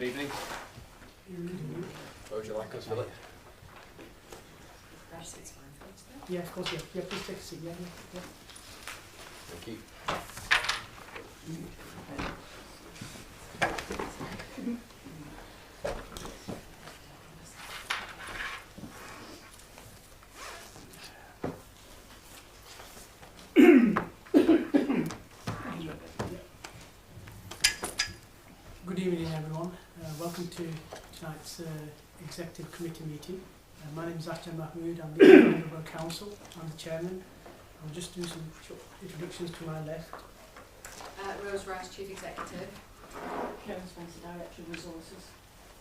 Good evening. Where would you like us, Philip? Yeah, of course, yeah, please take a seat, yeah. Thank you. Good evening, everyone. Welcome to tonight's Executive Committee meeting. My name is Ahmed Mahmood. I'm the member of Council. I'm the chairman. I'll just do some short introductions to my left. Rose Rice, Chief Executive. Sharon Spencer, Director of Resources.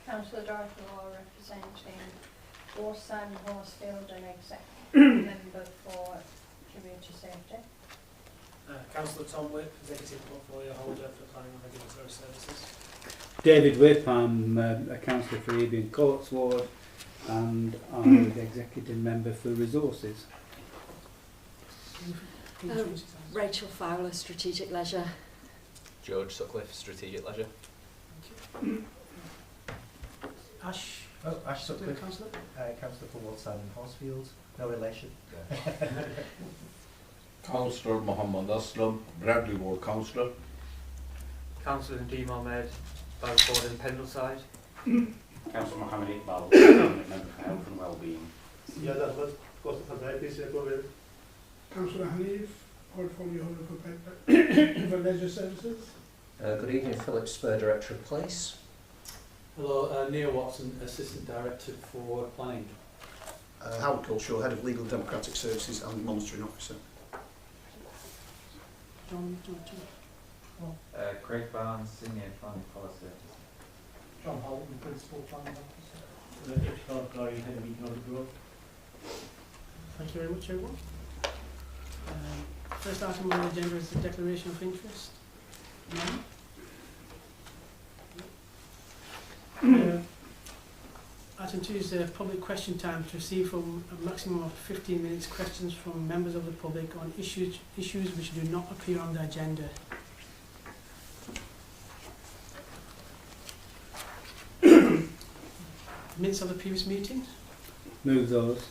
Councillor Dorothy Law, representing Orsan, Horsefield and Executive Member for Community Safety. Councillor Tom Whip, Executive Portfolio Holder for Planning and Regulatory Services. David Whip, I'm a councillor for Ebion Courts Ward and I'm the Executive Member for Resources. Rachel Fowler, Strategic Leisure. George Sutcliffe, Strategic Leisure. Ash. Ash Sutcliffe, Councillor. Councillor for Waterside and Horsefield. No relation. Councillor Mohammed Aslam, Bradley Ward Councillor. Councillor Nadeem Ahmed, Barrowford and Pendleside. Councillor Mohammed Iqbal, Member for Health and Wellbeing. Yeah, that's what goes to the please go with. Councillor Hanif, Portfolio Holder for Leisure Services. Good evening, Philip Spur, Director of Police. Hello, Neil Watson, Assistant Director for Planning. Howard Culshaw, Head of Legal and Democratic Services and Monitoring Officer. John. Craig Barnes, Senior Planning Policy. John Holton, Principal Planning Officer. Iftar Glory, Head of Economic Growth. Thank you very much, everyone. First item on the agenda is the Declaration of Interest. Item 2 is public question time to receive from a maximum of 15 minutes questions from members of the public on issues which do not appear on the agenda. Minutes of the previous meeting. Move those.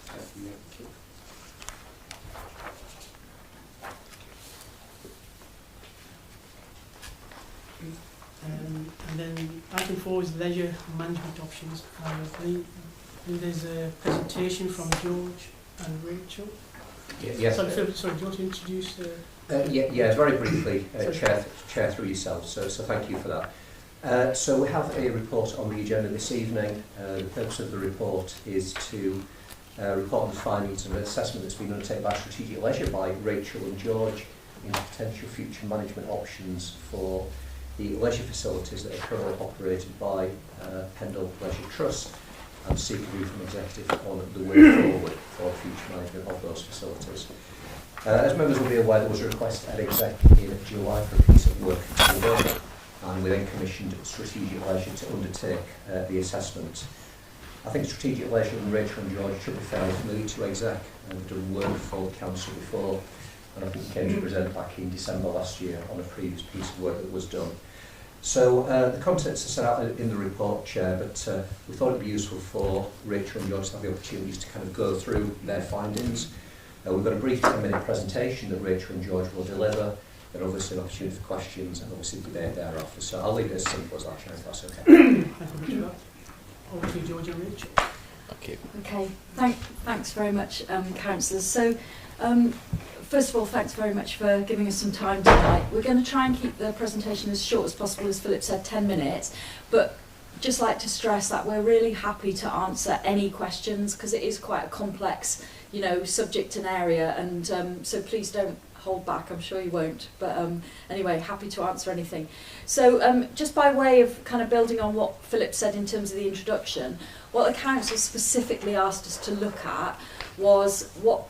And then item 4 is leisure management options. I believe there's a presentation from George and Rachel. Yes. Sorry, Phil, do you want to introduce? Yeah, very briefly, Chair through yourself, so thank you for that. So we have a report on the agenda this evening. The purpose of the report is to report on the findings and assessment that's been undertaken by Strategic Leisure by Rachel and George into potential future management options for the leisure facilities that are currently operated by Pendle Leisure Trust, and seek a view from Executive on the way forward for future management of those facilities. As members will be aware, there was a request at Exec in July for a piece of work to be done, and we then commissioned Strategic Leisure to undertake the assessment. I think Strategic Leisure and Rachel and George should be fairly familiar to Exec and have done work for the Council before, and I think we came to present back in December last year on a previous piece of work that was done. So the contents are set out in the report, Chair, but we thought it would be useful for Rachel and George to have the opportunities to kind of go through their findings. We've got a brief 10-minute presentation that Rachel and George will deliver, then obviously an opportunity for questions and obviously debate thereafter. So I'll leave it as simple as that, Chair, if that's okay. Thank you, over to George and Rachel. Thank you. Okay, thanks very much, councillors. So, first of all, thanks very much for giving us some time tonight. We're going to try and keep the presentation as short as possible, as Philip said, 10 minutes, but just like to stress that we're really happy to answer any questions because it is quite a complex, subject and area, and so please don't hold back. I'm sure you won't, but anyway, happy to answer anything. So just by way of kind of building on what Philip said in terms of the introduction, what the council specifically asked us to look at was what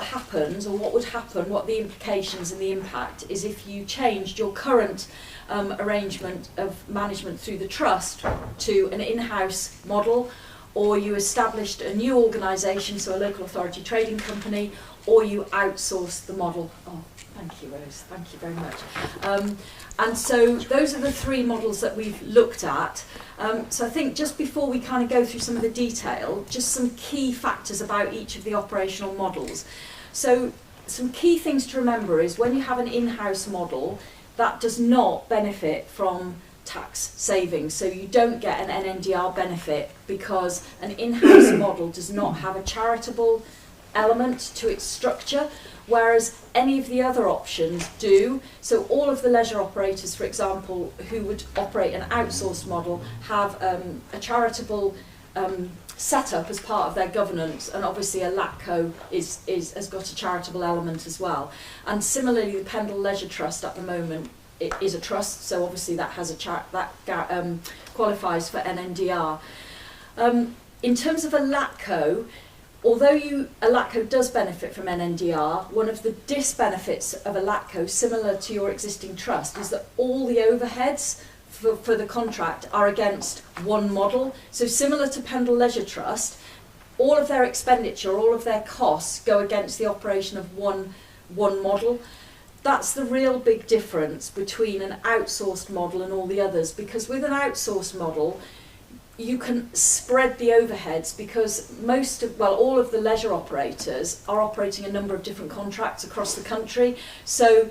happens, or what would happen, what the implications and the impact is if you changed your current arrangement of management through the trust to an in-house model, or you established a new organisation, so a local authority trading company, or you outsourced the model. Oh, Thank you, Rose. Thank you very much. And so those are the three models that we've looked at. So I think just before we kind of go through some of the detail, just some key factors about each of the operational models. So some key things to remember is when you have an in-house model, that does not benefit from tax savings. So you don't get an NNDR benefit because an in-house model does not have a charitable element to its structure, whereas any of the other options do. So all of the leisure operators, for example, who would operate an outsourced model have a charitable setup as part of their governance, and obviously a LATCO has got a charitable element as well. And similarly, the Pendle Leisure Trust at the moment, it is a trust, so obviously that has a qualifies for NNDR. In terms of a LATCO, although a LATCO does benefit from NNDR, one of the disbenefits of a LATCO, similar to your existing trust, is that all the overheads for the contract are against one model. So similar to Pendle Leisure Trust, all of their expenditure, all of their costs go against the operation of one model. That's the real big difference between an outsourced model and all the others, because with an outsourced model, you can spread the overheads because all of the leisure operators are operating a number of different contracts across the country. So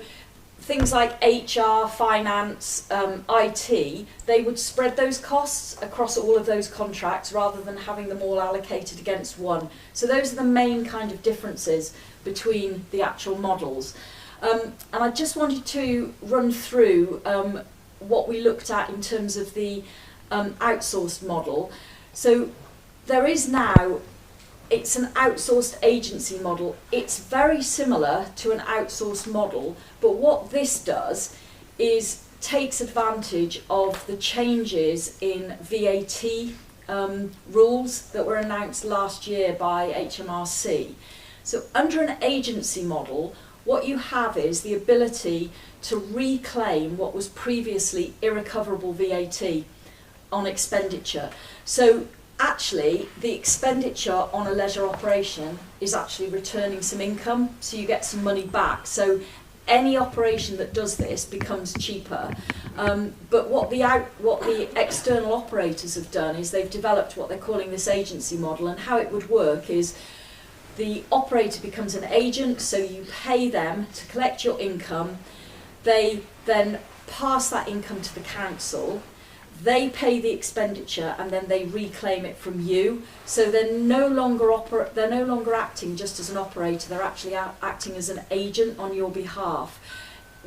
things like HR, finance, IT, they would spread those costs across all of those contracts rather than having them all allocated against one. So those are the main kind of differences between the actual models. And I just wanted to run through what we looked at in terms of the outsourced model. So there is now, it's an outsourced agency model. It's very similar to an outsourced model, but what this does is takes advantage of the changes in VAT rules that were announced last year by HMRC. So under an agency model, what you have is the ability to reclaim what was previously irrecoverable VAT on expenditure. So actually the expenditure on a leisure operation is actually returning some income, so you get some money back. So any operation that does this becomes cheaper. But what the external operators have done is they've developed what they're calling this agency model, and how it would work is the operator becomes an agent, so you pay them to collect your income. They then pass that income to the council. They pay the expenditure and then they reclaim it from you. So they're no longer acting just as an operator. They're actually acting as an agent on your behalf.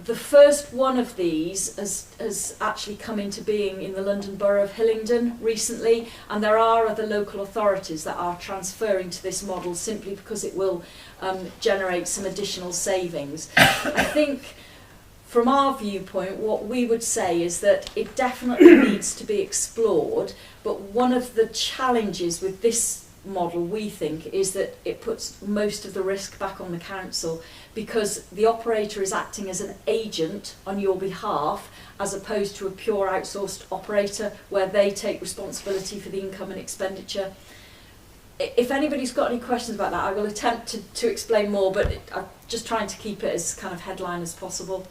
The first one of these has actually come into being in the London Borough of Hillingdon recently, and there are other local authorities that are transferring to this model simply because it will generate some additional savings. I think from our viewpoint, what we would say is that it definitely needs to be explored, but one of the challenges with this model, we think, is that it puts most of the risk back on the council, because the operator is acting as an agent on your behalf as opposed to a pure outsourced operator where they take responsibility for the income and expenditure. If anybody's got any questions about that, I will attempt to explain more, but I'm just trying to keep it as kind of headline as possible.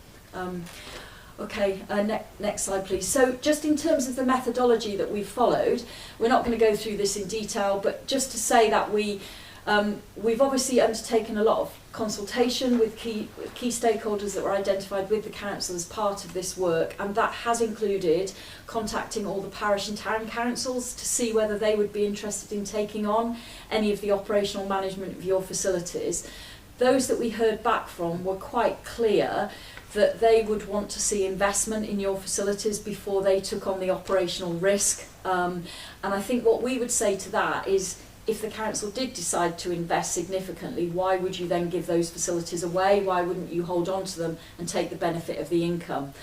Next slide please. So just in terms of the methodology that we've followed, we're not going to go through this in detail, but just to say that we've obviously undertaken a lot of consultation with key stakeholders that were identified with the council as part of this work, and that has included contacting all the parish and town councils to see whether they would be interested in taking on any of the operational management of your facilities. Those that we heard back from were quite clear that they would want to see investment in your facilities before they took on the operational risk. And I think what we would say to that is, if the council did decide to invest significantly, why would you then give those facilities away? Why wouldn't you hold on to them and take the benefit of the income?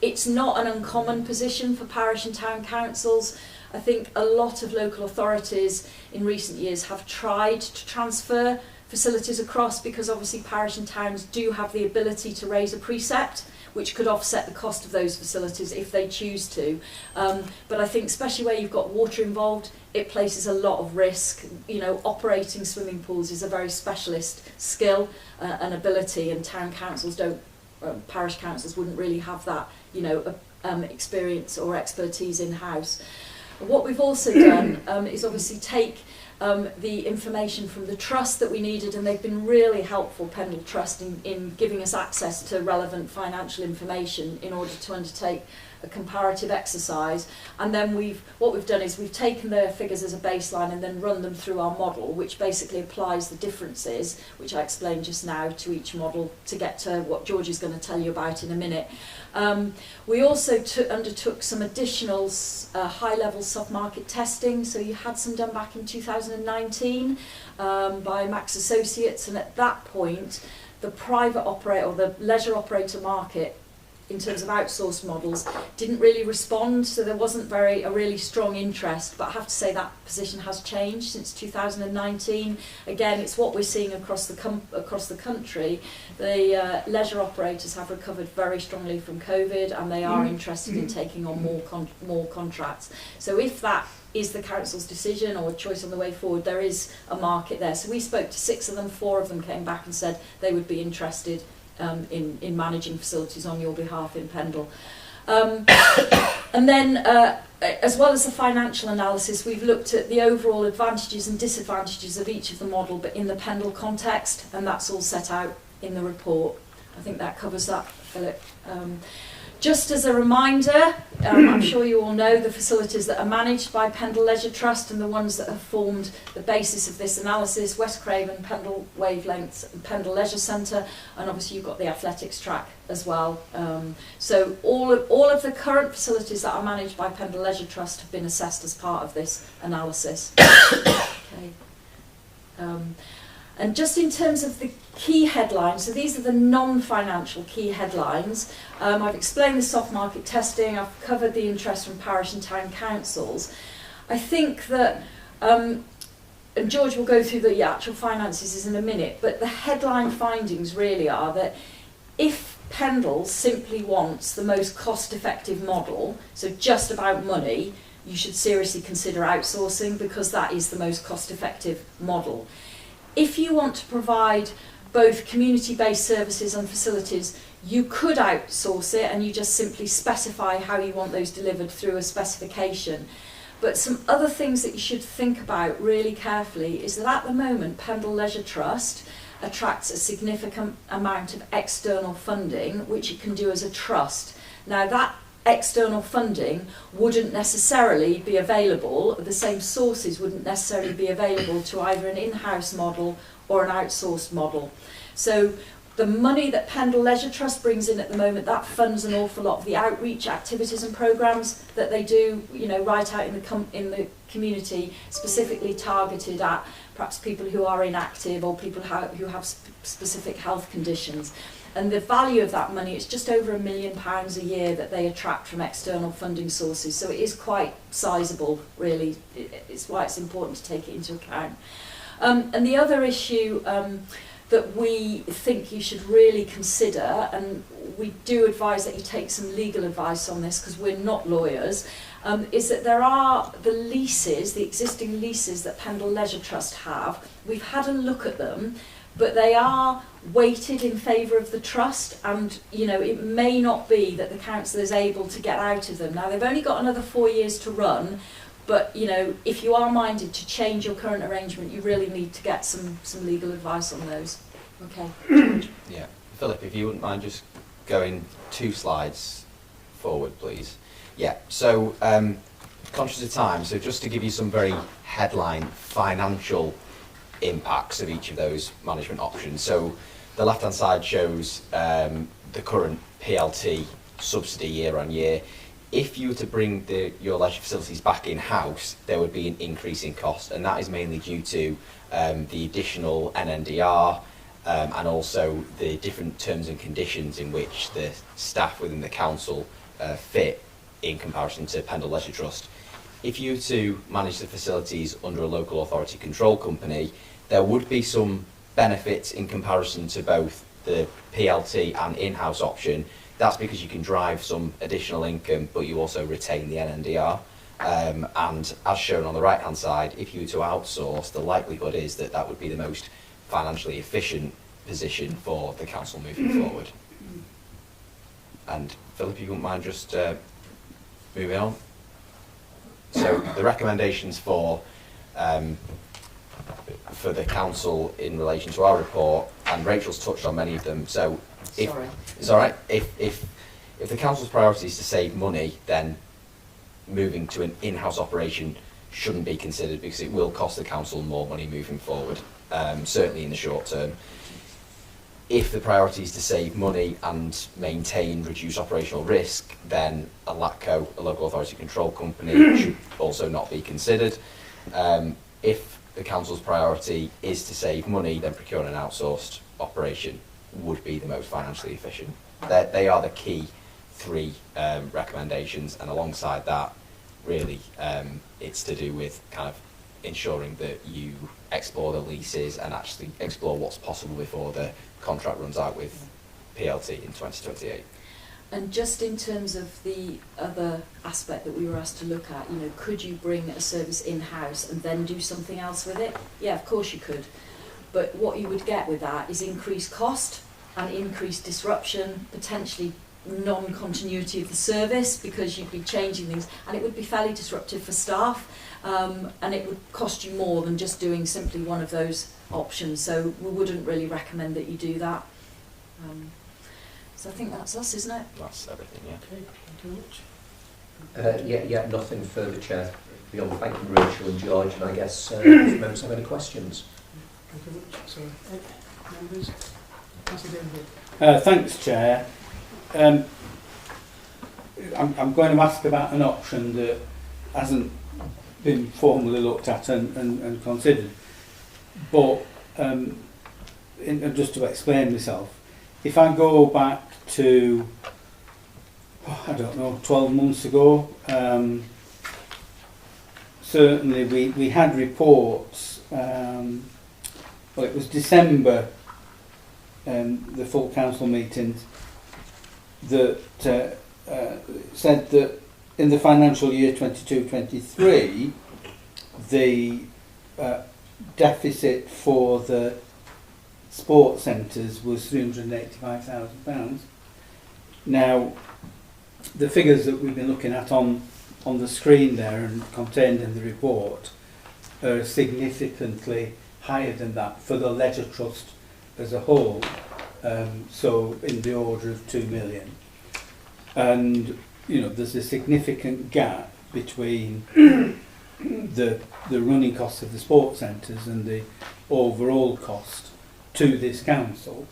It's not an uncommon position for parish and town councils. I think a lot of local authorities in recent years have tried to transfer facilities across, because obviously parish and towns do have the ability to raise a precept which could offset the cost of those facilities if they choose to. But I think especially where you've got water involved, it places a lot of risk. You know, operating swimming pools is a very specialist skill and ability, and town councils don't, parish councils wouldn't really have that, you know, experience or expertise in-house. What we've also done is obviously take the information from the trust that we needed, and they've been really helpful, Pendle Trust, in giving us access to relevant financial information in order to undertake a comparative exercise. And then what we've done is we've taken their figures as a baseline and then run them through our model, which basically applies the differences, which I explained just now, to each model to get to what George is going to tell you about in a minute. We also undertook some additional high-level soft market testing. So you had some done back in 2019 by Max Associates, and at that point the private operator or the leisure operator market in terms of outsourced models didn't really respond, so there wasn't a really strong interest. But I have to say that position has changed since 2019. Again, it's what we're seeing across the country. The leisure operators have recovered very strongly from COVID, and they are interested in taking on more contracts. So if that is the council's decision or choice on the way forward, there is a market there. So we spoke to 6 of them, 4 of them came back and said they would be interested in managing facilities on your behalf in Pendle. And then, as well as the financial analysis, we've looked at the overall advantages and disadvantages of each of the model, but in the Pendle context, and that's all set out in the report. I think that covers that, Philip. Just as a reminder, I'm sure you all know the facilities that are managed by Pendle Leisure Trust and the ones that have formed the basis of this analysis: West Craven, Pendle Wavelengths and Pendle Leisure Centre, and obviously you've got the athletics track as well. So all of the current facilities that are managed by Pendle Leisure Trust have been assessed as part of this analysis. Okay. And just in terms of the key headlines, so these are the non-financial key headlines. I've explained the soft market testing, I've covered the interest from parish and town councils. I think that, and George will go through the actual finances in a minute, but the headline findings really are that if Pendle simply wants the most cost-effective model, so just about money, you should seriously consider outsourcing, because that is the most cost-effective model. If you want to provide both community-based services and facilities, you could outsource it and you just simply specify how you want those delivered through a specification. But some other things that you should think about really carefully is that at the moment Pendle Leisure Trust attracts a significant amount of external funding, which it can do as a trust. Now that external funding wouldn't necessarily be available, the same sources wouldn't necessarily be available to either an in-house model or an outsourced model. So the money that Pendle Leisure Trust brings in at the moment, that funds an awful lot of the outreach activities and programmes that they do, you know, right out in the community, specifically targeted at perhaps people who are inactive or people who have specific health conditions. And the value of that money is just over £1 million a year that they attract from external funding sources. So it is quite sizable, really. It's why it's important to take it into account. And the other issue that we think you should really consider, and we do advise that you take some legal advice on this because we're not lawyers, is that there are the leases, the existing leases that Pendle Leisure Trust have. We've had a look at them, but they are weighted in favour of the trust, and you know it may not be that the council is able to get out of them. Now they've only got another 4 years to run, but you know if you are minded to change your current arrangement, you really need to get some legal advice on those. Okay. Yeah, Philip, if you wouldn't mind just going 2 slides forward, please. Yeah. So conscious of time, so just to give you some very headline financial impacts of each of those management options. So the left hand side shows the current PLT subsidy year on year. If you were to bring your leisure facilities back in-house, there would be an increase in cost, and that is mainly due to the additional NNDR and also the different terms and conditions in which the staff within the council fit in comparison to Pendle Leisure Trust. If you were to manage the facilities under a local authority control company, there would be some benefits in comparison to both the PLT and in-house option. That's because you can drive some additional income, but you also retain the NNDR. And as shown on the right-hand side, if you were to outsource, the likelihood is that that would be the most financially efficient position for the council moving forward. And Philip, you wouldn't mind just moving on? So the recommendations for the council in relation to our report, and Rachel's touched on many of them. So if, Sorry. it's all right. If the council's priority is to save money, then moving to an in-house operation shouldn't be considered because it will cost the council more money moving forward, certainly in the short term. If the priority is to save money and maintain reduced operational risk, then a LATCO, a local authority control company, should also not be considered. If the council's priority is to save money, then procuring an outsourced operation would be the most financially efficient. They are the key three recommendations, and alongside that, really, it's to do with kind of ensuring that you explore the leases and actually explore what's possible before the contract runs out with PLT in 2028. And just in terms of the other aspect that we were asked to look at, you know, could you bring a service in-house and then do something else with it? Yeah, of course you could. But what you would get with that is increased cost and increased disruption, potentially non-continuity of the service because you'd be changing things, and it would be fairly disruptive for staff, and it would cost you more than just doing simply one of those options. So we wouldn't really recommend that you do that. So I think that's us, isn't it? That's everything, yeah. Okay, thank you very much. Yeah, nothing further, Chair, beyond thanking Rachel and George, and I guess if members have any questions. Thank you very much. So, members, Councillor David. Thanks, Chair. I'm going to ask about an option that hasn't been formally looked at and considered. But just to explain myself, if I go back to, I don't know, 12 months ago, certainly we had reports, well, it was December, the full council meetings, that said that in the financial year 22-23, the deficit for the sports centres was £385,000. Now, the figures that we've been looking at on the screen there and contained in the report are significantly higher than that for the Leisure Trust as a whole, so in the order of 2 million. And, you know, there's a significant gap between the running costs of the sports centres and the overall cost to this council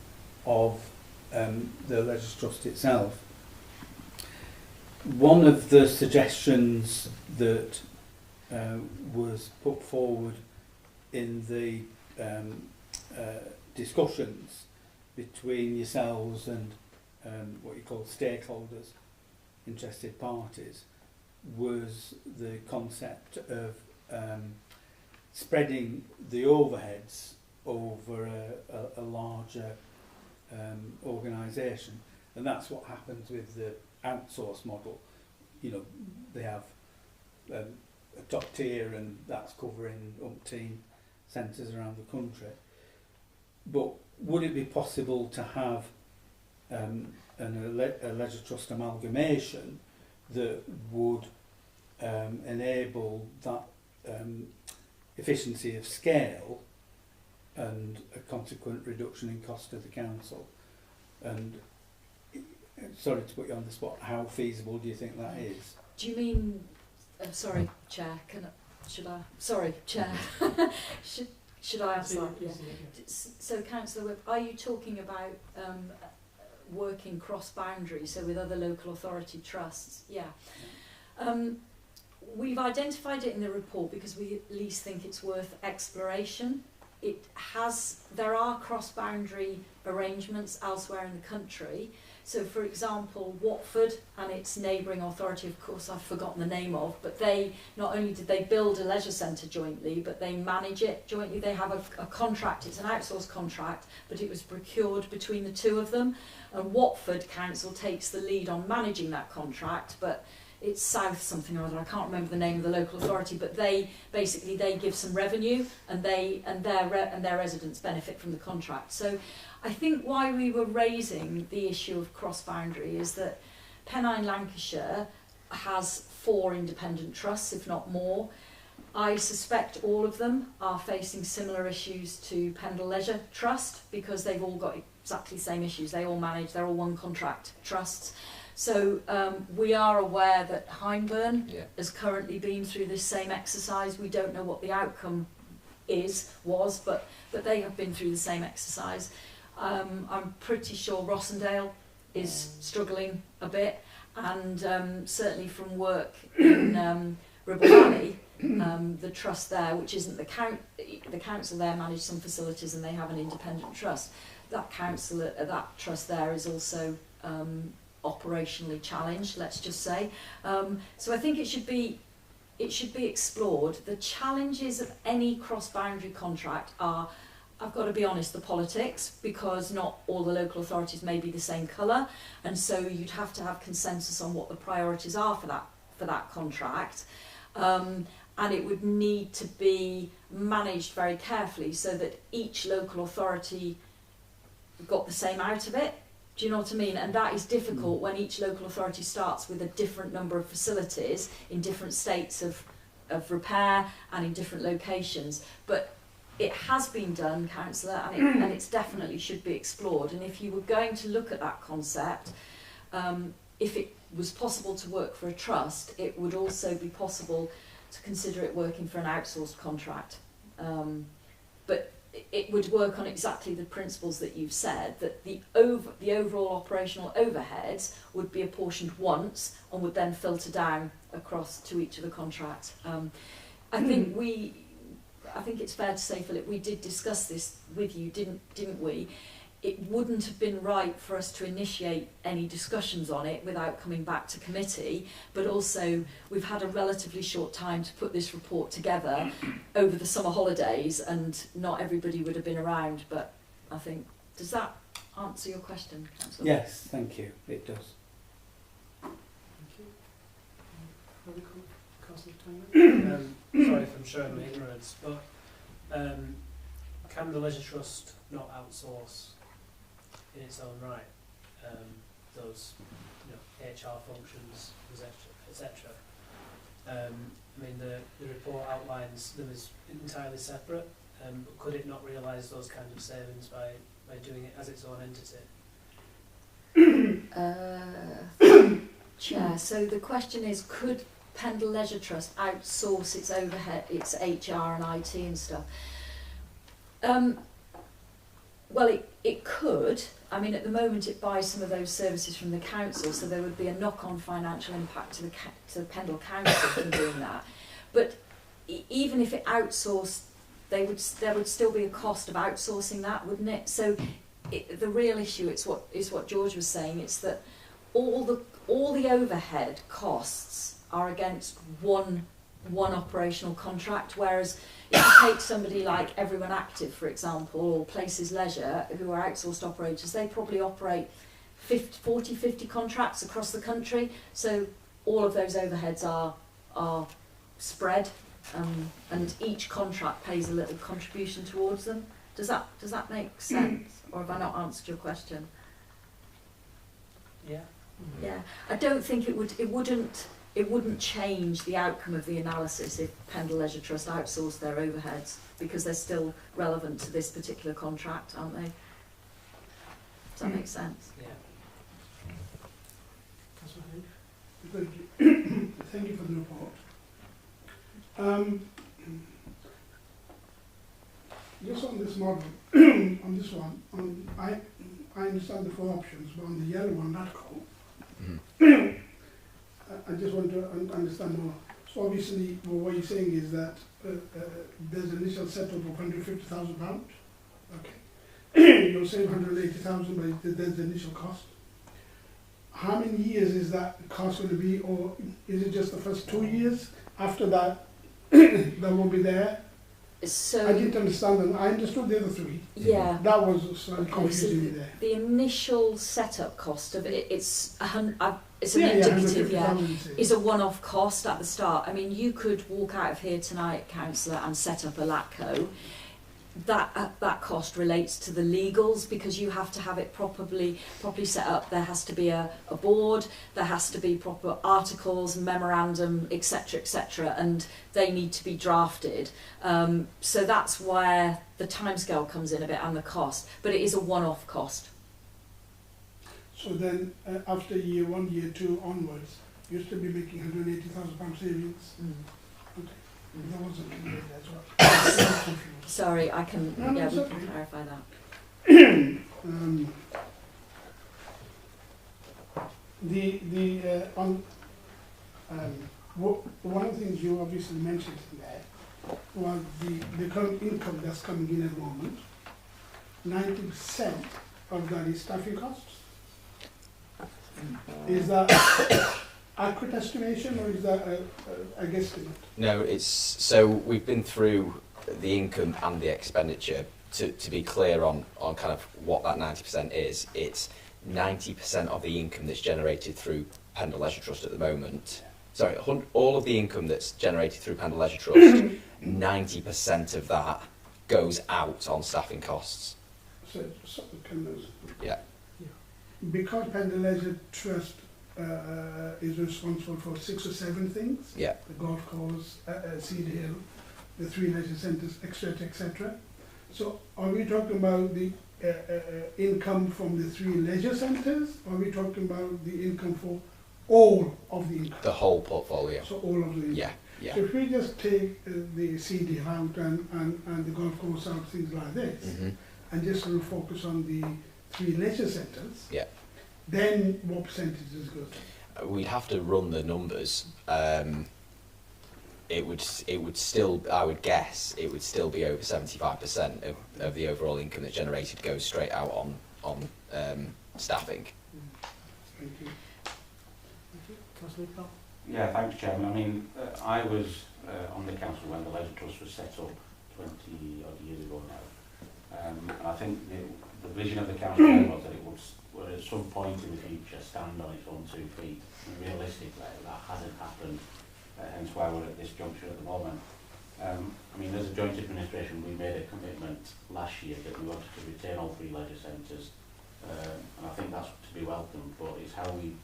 of the Leisure Trust itself. One of the suggestions that was put forward in the discussions between yourselves and what you call stakeholders, interested parties, was the concept of spreading the overheads over a larger organisation, and that's what happens with the outsource model. You know, they have a top tier, and that's covering umpteen centres around the country. But would it be possible to have a Leisure Trust amalgamation that would enable that efficiency of scale and a consequent reduction in cost to the council? And sorry to put you on the spot, how feasible do you think that is? Do you mean, sorry, Chair, should I, sorry, Chair, should I answer that? Yeah. So, Councillor Whip, are you talking about working cross-boundary, so with other local authority trusts? Yeah. We've identified it in the report because we at least think it's worth exploration. It has there are cross-boundary arrangements elsewhere in the country. So, for example, Watford and its neighbouring authority, of course I've forgotten the name of, but they, not only did they build a leisure centre jointly, but they manage it jointly. They have a contract, it's an outsourced contract, but it was procured between the two of them. And Watford Council takes the lead on managing that contract, but it's South something or other, I can't remember the name of the local authority, but they basically, they give some revenue and their residents benefit from the contract. So I think why we were raising the issue of cross-boundary is that Pennine Lancashire has 4 independent trusts, if not more. I suspect all of them are facing similar issues to Pendle Leisure Trust because they've all got exactly the same issues. They all manage, they're all one contract trusts. So we are aware that Hyndburn has currently been through this same exercise. We don't know what the outcome was, but they have been through the same exercise. I'm pretty sure Rossendale is struggling a bit, and certainly from work in Ribble Valley, the trust there, which isn't the council there, manage some facilities and they have an independent trust. That trust there is also operationally challenged, let's just say. So I think it should be explored. The challenges of any cross-boundary contract are, I've got to be honest, the politics, because not all the local authorities may be the same colour, and so you'd have to have consensus on what the priorities are for that contract. And it would need to be managed very carefully so that each local authority got the same out of it. Do you know what I mean? And that is difficult when each local authority starts with a different number of facilities in different states of repair and in different locations. But it has been done, Councillor, and it's definitely should be explored. And if you were going to look at that concept, if it was possible to work for a trust, it would also be possible to consider it working for an outsourced contract. But it would work on exactly the principles that you've said, that the overall operational overheads would be apportioned once and would then filter down across to each of the contracts. I think it's fair to say, Philip, we did discuss this with you, didn't we? It wouldn't have been right for us to initiate any discussions on it without coming back to committee, but also we've had a relatively short time to put this report together over the summer holidays, and not everybody would have been around. But I think, does that answer your question, Councillor? Yes, thank you, it does. Thank you. Further comment, Councillor Twain? Sorry if I'm showing my ignorance, but can the Leisure Trust not outsource in its own right those HR functions, etc.? I mean, the report outlines them as entirely separate, but could it not realise those kind of savings by doing it as its own entity? Chair, so the question is, could Pendle Leisure Trust outsource its overhead, its HR and IT and stuff? Well, it could. I mean, at the moment it buys some of those services from the council, so there would be a knock-on financial impact to the Pendle Council from doing that. But even if it outsourced, there would still be a cost of outsourcing that, wouldn't it? So the real issue is what George was saying. It's that all the overhead costs are against one operational contract, whereas if you take somebody like Everyone Active, for example, or Places Leisure, who are outsourced operators, they probably operate 50 contracts across the country, so all of those overheads are spread, and each contract pays a little contribution towards them. Does that make sense, or have I not answered your question? Yeah. Yeah, I don't think it wouldn't change the outcome of the analysis if Pendle Leisure Trust outsourced their overheads, because they're still relevant to this particular contract, aren't they? Does that make sense? Yeah. Councillor Hanif? Thank you. Thank you for the report. Just on this model, on this one, I understand the 4 options, but on the yellow one, NATCO, I just want to understand more. So obviously, what you're saying is that there's an initial setup of £150,000. Okay. you're saying 180,000, but there's the initial cost. How many years is that cost going to be, or is it just the first 2 years? After that, that won't be there? So I didn't understand them. I understood the other three. yeah. That was slightly Okay, so confusing me there. the initial setup cost of it, it's it's an Yeah, indicative, 150,000. is a one-off cost at the start. I mean, you could walk out of here tonight, councillor, and set up a LATCO. That cost relates to the legals, because you have to have it properly set up. There has to be a board, there has to be proper articles, memorandum, etc., and they need to be drafted. So that's where the timescale comes in a bit, and the cost, but it is a one-off cost. So then, after year 1, year 2 onwards, you still be making £180,000 savings. That wasn't clear, that's what. I was confused. Sorry, I can, No, no, yeah, it's we okay. can clarify that. One of the things you obviously mentioned in there was the current income that's coming in at the moment. 90% of that is staffing costs. Is that accurate estimation, or is that a guesstimate? No, it's so we've been through the income and the expenditure to be clear on kind of what that 90% is. It's 90% of the income that's generated through Pendle Leisure Trust at the moment. Sorry, all of the income that's generated through Pendle Leisure Trust, 90% of that goes out on staffing costs. So Yeah. because Pendle Leisure Trust is responsible for 6 or 7 things. Yeah. The golf course, Seed Hill, the 3 leisure centres, etc., etc. So are we talking about the income from the 3 leisure centres, or are we talking about the income for all of the income? The whole portfolio. So all of the income. Yeah. Yeah. So if we just take the Seed Hill out and the golf course out, things like this, Mhm. and just sort of focus on the 3 leisure centres, Yeah. then what percentage is good? We'd have to run the numbers. It would still, I would guess, it would still be over 75% of the overall income that's generated goes straight out on staffing. Thank you. Thank you. Councillor Iqbal? Yeah, thanks, Chairman. I mean, I was on the council when the Leisure Trust was set up 20 odd years ago now. I think the vision of the council then was that it would at some point in the future stand on its own 2 feet. And realistically, that hasn't happened, hence why we're at this juncture at the moment. I mean, as a joint administration, we made a commitment last year that we wanted to retain all 3 leisure centres, and I think that's to be welcomed, but it's how we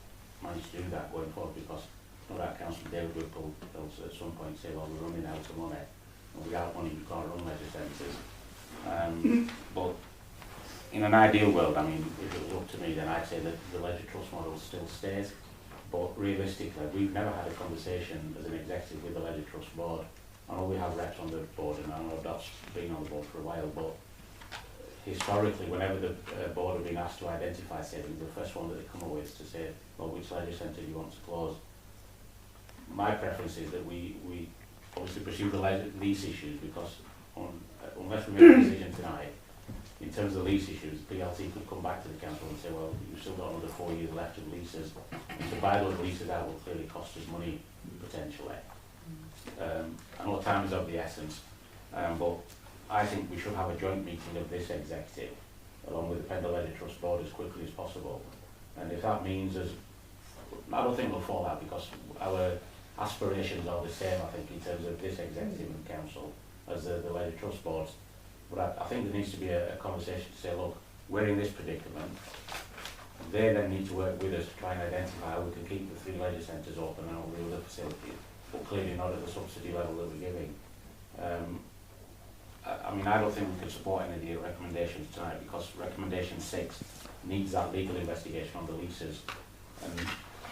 manage to do that going forward, because no doubt Councillor David Whipple will at some point say, well, we're running out of money, and without money we can't run leisure centres. But in an ideal world, I mean, if it was up to me, then I'd say that the Leisure Trust model still stays. But realistically, we've never had a conversation as an executive with the Leisure Trust board. I know we have reps on the board, and I know Dot's been on the board for a while, but historically, whenever the board have been asked to identify savings, the first one that they come up with is to say, well, which leisure centre do you want to close? My preference is that we obviously pursue the lease issues, because unless we make a decision tonight, in terms of the lease issues, PLT could come back to the council and say, well, you've still got another 4 years left of leases, and to buy those leases out will clearly cost us money, potentially. I know time is of the essence, but I think we should have a joint meeting of this executive, along with the Pendle Leisure Trust board, as quickly as possible. And if that means I don't think we'll fall out, because our aspirations are the same, I think, in terms of this executive and council as the Leisure Trust boards. But I think there needs to be a conversation to say, look, we're in this predicament. They then need to work with us to try and identify how we can keep the 3 leisure centres open and all the other facilities, but clearly not at the subsidy level that we're giving. I mean, I don't think we can support any of the recommendations tonight, because recommendation 6 needs that legal investigation on the leases, and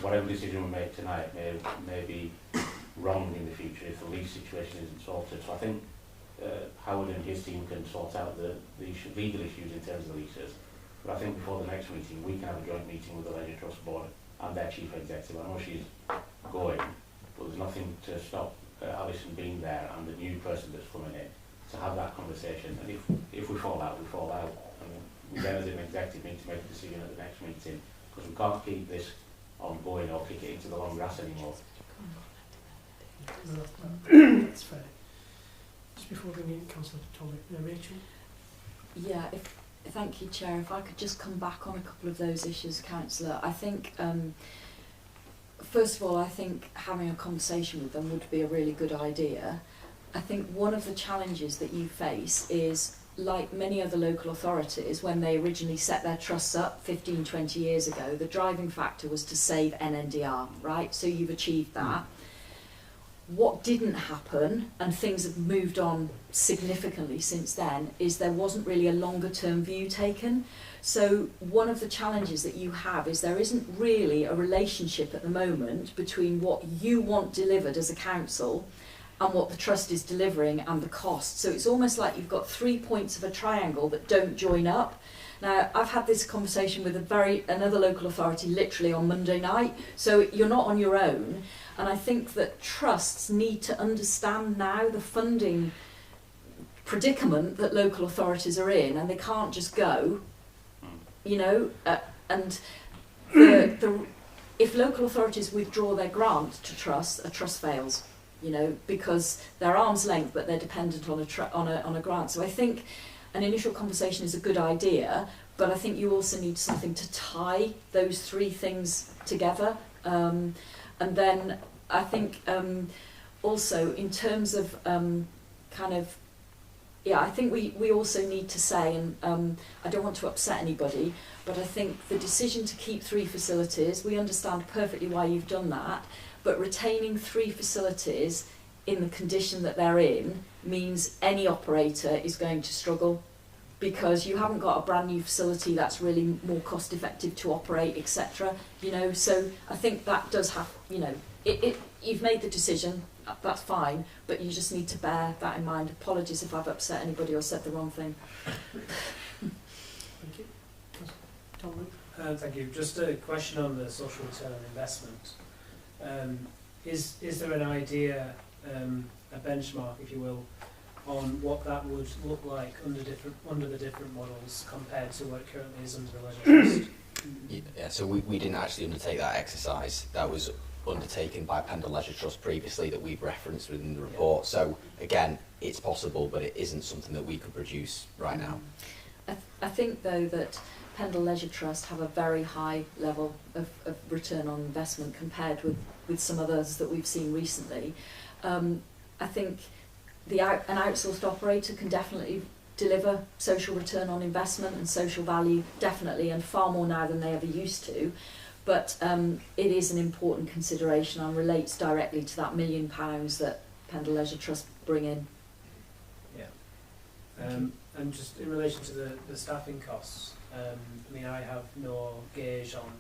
whatever decision we make tonight may be wrong in the future if the lease situation isn't sorted. So I think Howard and his team can sort out the legal issues in terms of the leases. But I think before the next meeting, we can have a joint meeting with the Leisure Trust board and their chief executive. I know she's going, but there's nothing to stop Alison being there and the new person that's coming in to have that conversation. And if we fall out, we fall out. And we get a executive need to make a decision at the next meeting, because we can't keep this ongoing or kick it into the long grass anymore. That's fair. Just before bringing in Councillor Tommy, Rachel. Yeah, thank you, Chair. If I could just come back on a couple of those issues, Councillor. I think, first of all, I think having a conversation with them would be a really good idea. I think one of the challenges that you face is, like many other local authorities, when they originally set their trusts up 15, 20 years ago, the driving factor was to save NNDR, right? So you've achieved that. What didn't happen, and things have moved on significantly since then, is there wasn't really a longer term view taken. So one of the challenges that you have is there isn't really a relationship at the moment between what you want delivered as a council and what the trust is delivering and the cost. So it's almost like you've got 3 points of a triangle that don't join up. Now, I've had this conversation with another local authority literally on Monday night, so you're not on your own. And I think that trusts need to understand now the funding predicament that local authorities are in, and they can't just go, you know, and if local authorities withdraw their grant to trusts, a trust fails, you know, because they're arm's length, but they're dependent on a grant. So I think an initial conversation is a good idea, but I think you also need something to tie those three things together. And then I think also in terms of I think we also need to say, and I don't want to upset anybody, but I think the decision to keep 3 facilities, we understand perfectly why you've done that, but retaining 3 facilities in the condition that they're in means any operator is going to struggle, because you haven't got a brand new facility that's really more cost effective to operate, etc. You know, so I think that does have, you know, you've made the decision, that's fine, but you just need to bear that in mind. Apologies if I've upset anybody or said the wrong thing. Thank you. Tom. Thank you. Just a question on the social return on investment. Is there an idea, a benchmark, if you will, on what that would look like under the different models compared to what it currently is under the Leisure Trust? Yeah, so we didn't actually undertake that exercise. That was undertaken by Pendle Leisure Trust previously, that we've referenced within the report. So again, it's possible, but it isn't something that we could produce right now. I think though that Pendle Leisure Trust have a very high level of return on investment compared with some others that we've seen recently. I think an outsourced operator can definitely deliver social return on investment and social value, definitely, and far more now than they ever used to. But it is an important consideration and relates directly to that £1 million that Pendle Leisure Trust bring in. Yeah. And just in relation to the staffing costs, I mean, I have no gauge on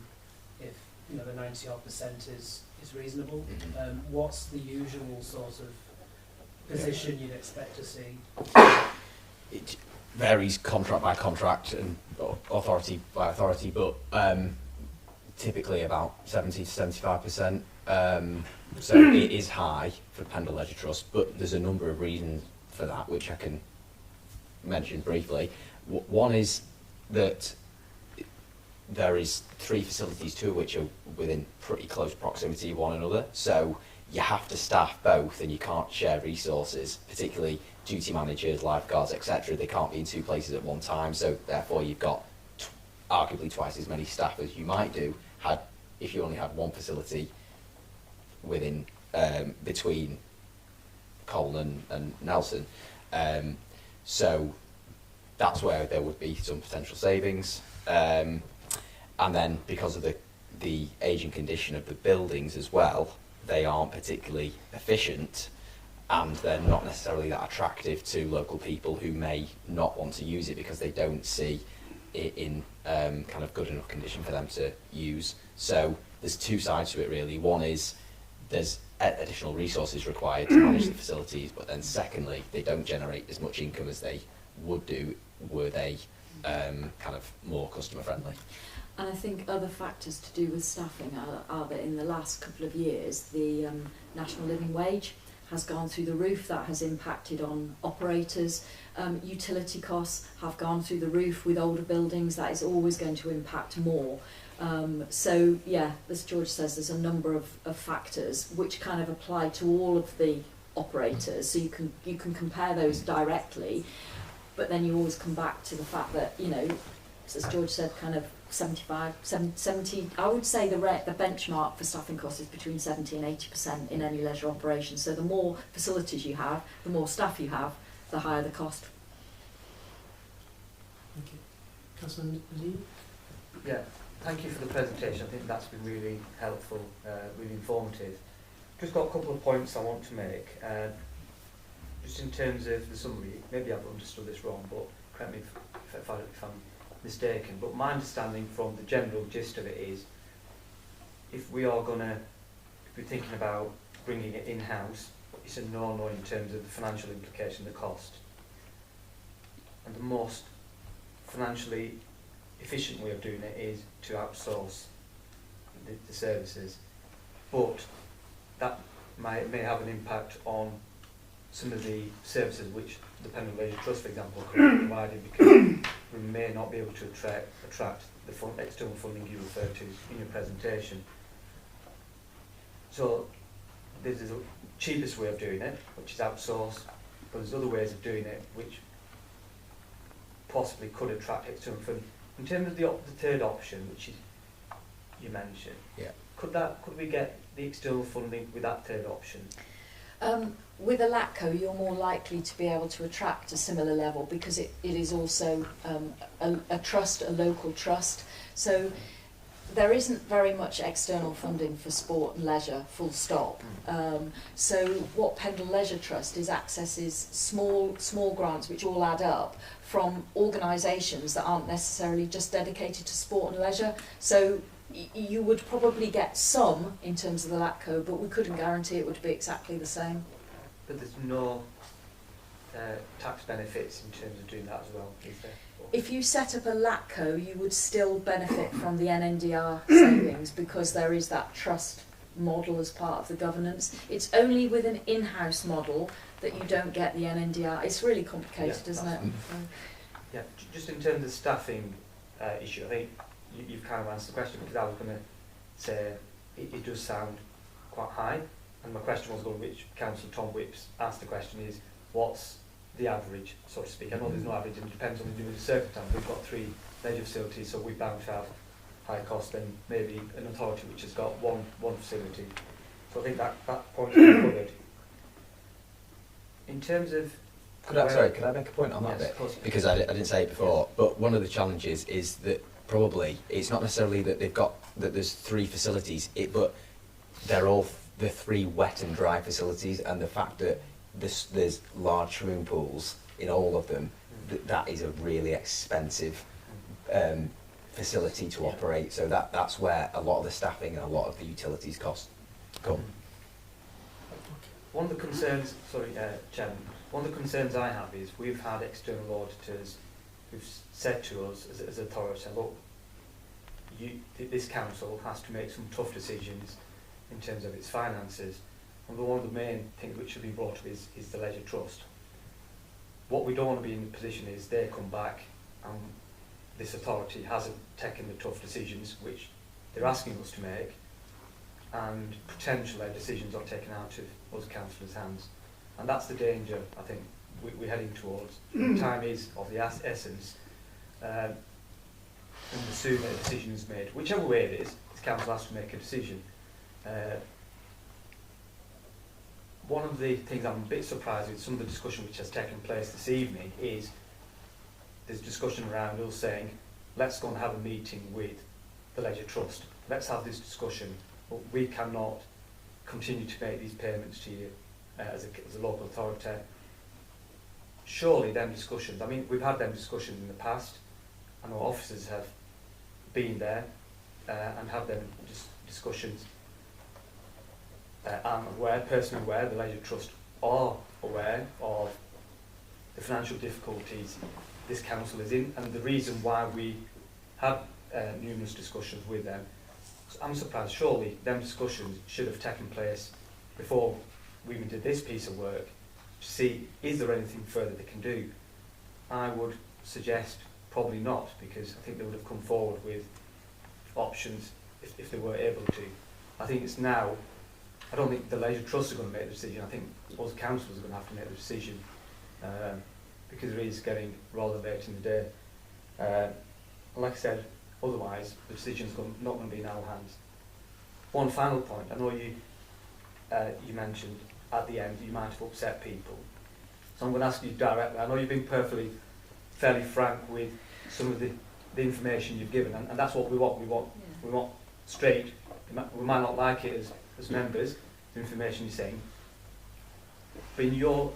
if, you know, the 90-odd% is reasonable. What's the usual sort of position you'd expect to see? It varies contract by contract and authority by authority, but typically about 70 to 75%. So it is high for Pendle Leisure Trust, but there's a number of reasons for that, which I can mention briefly. One is that there is 3 facilities, 2 of which are within pretty close proximity of one another, so you have to staff both and you can't share resources, particularly duty managers, lifeguards, etc. They can't be in 2 places at one time, so therefore you've got arguably twice as many staff as you might do if you only had 1 facility within between Colne and Nelson. So that's where there would be some potential savings. And then because of the age and condition of the buildings as well, they aren't particularly efficient, and they're not necessarily that attractive to local people who may not want to use it because they don't see it in kind of good enough condition for them to use. So there's 2 sides to it really. One is there's additional resources required to manage the facilities, but then secondly, they don't generate as much income as they would do were they kind of more customer friendly. And I think other factors to do with staffing are that in the last couple of years, the national living wage has gone through the roof. That has impacted on operators. Utility costs have gone through the roof with older buildings. That is always going to impact more. So yeah, as George says, there's a number of factors which kind of apply to all of the operators. So you can compare those directly, but then you always come back to the fact that, you know, as George said, kind of 70, I would say the benchmark for staffing costs is between 70 and 80% in any leisure operation. So the more facilities you have, the more staff you have, the higher the cost. Thank you. Councillor Lee? Yeah, thank you for the presentation. I think that's been really helpful, really informative. Just got a couple of points I want to make. Just in terms of the summary, maybe I've understood this wrong, but correct me if I'm mistaken, but my understanding from the general gist of it is, if we are going to be thinking about bringing it in-house, it's a no-no in terms of the financial implication, the cost. And the most financially efficient way of doing it is to outsource the services. But that may have an impact on some of the services which the Pendle Leisure Trust, for example, could be provided, because we may not be able to attract the external funding you referred to in your presentation. So this is the cheapest way of doing it, which is outsourced, but there's other ways of doing it which possibly could attract external funding. In terms of the third option, which is, you mentioned, could we get the external funding with that third option? With a LATCO, you're more likely to be able to attract a similar level, because it is also a trust, a local trust. So there isn't very much external funding for sport and leisure, full stop. So what Pendle Leisure Trust accesses small grants which all add up from organisations that aren't necessarily just dedicated to sport and leisure. So you would probably get some in terms of the LATCO, but we couldn't guarantee it would be exactly the same. But there's no tax benefits in terms of doing that as well, is there? If you set up a LATCO, you would still benefit from the NNDR savings, because there is that trust model as part of the governance. It's only with an in-house model that you don't get the NNDR. It's really complicated, isn't it? Yeah, just in terms of staffing issue, I think you've kind of answered the question, because I was going to say it does sound quite high, and my question was going, which Councillor Tom Whipps asked the question, is what's the average, so to speak? I know there's no average, and it depends on the individual circumstance. We've got 3 leisure facilities, so we're bound to have higher costs than maybe an authority which has got one facility. So I think that point is covered. In terms of... Could I make a point on that bit? Because I didn't say it before, but one of the challenges is that probably it's not necessarily that there's 3 facilities, but they're all the 3 wet and dry facilities, and the fact that there's large swimming pools in all of them, that is a really expensive facility to operate. So that's where a lot of the staffing and a lot of the utilities costs come. One of the concerns, Chairman, one of the concerns I have is we've had external auditors who've said to us as authority, look, this council has to make some tough decisions in terms of its finances. And one of the main things which should be brought up is the Leisure Trust. What we don't want to be in the position is they come back and this authority hasn't taken the tough decisions which they're asking us to make, and potentially decisions are taken out of us councillors' hands. And that's the danger I think we're heading towards. Time is of the essence, and the sooner a decision is made, whichever way it is, the council has to make a decision. One of the things I'm a bit surprised with some of the discussion which has taken place this evening is there's discussion around us saying, let's go and have a meeting with the Leisure Trust. Let's have this discussion, but we cannot continue to make these payments to you as a local authority. Surely them discussions, I mean, we've had them discussions in the past. I know officers have been there and have them discussions. I'm personally aware, the Leisure Trust are aware of the financial difficulties this council is in, and the reason why we had numerous discussions with them. So I'm surprised, surely them discussions should have taken place before we even did this piece of work to see is there anything further they can do. I would suggest probably not, because I think they would have come forward with options if they were able to. I think it's now, I don't think the Leisure Trust are going to make the decision. I think us councils are going to have to make the decision, because it is getting rather late in the day. And like I said, otherwise the decision's not going to be in our hands. One final point, I know you mentioned at the end you might have upset people, so I'm going to ask you directly. I know you've been fairly frank with some of the information you've given, and that's what we want. We want straight. We might not like it as members, the information you're saying, but in your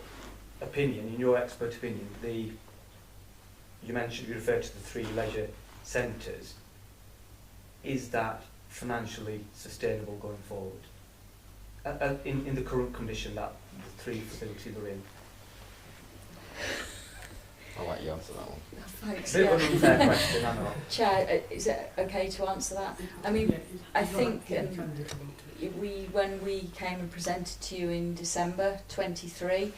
opinion, in your expert opinion, you referred to the 3 leisure centres. Is that financially sustainable going forward? In the current condition that the 3 facilities are in? I'll let you answer that one. Thanks. Bit of an unfair question, I know. Chair, is it okay to answer that? I mean, I think when we came and presented to you in December 23,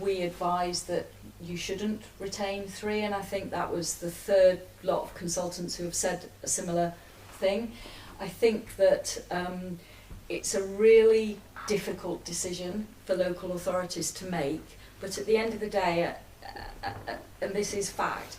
we advised that you shouldn't retain 3, and I think that was the 3rd lot of consultants who have said a similar thing. I think that it's a really difficult decision for local authorities to make, but at the end of the day, and this is fact,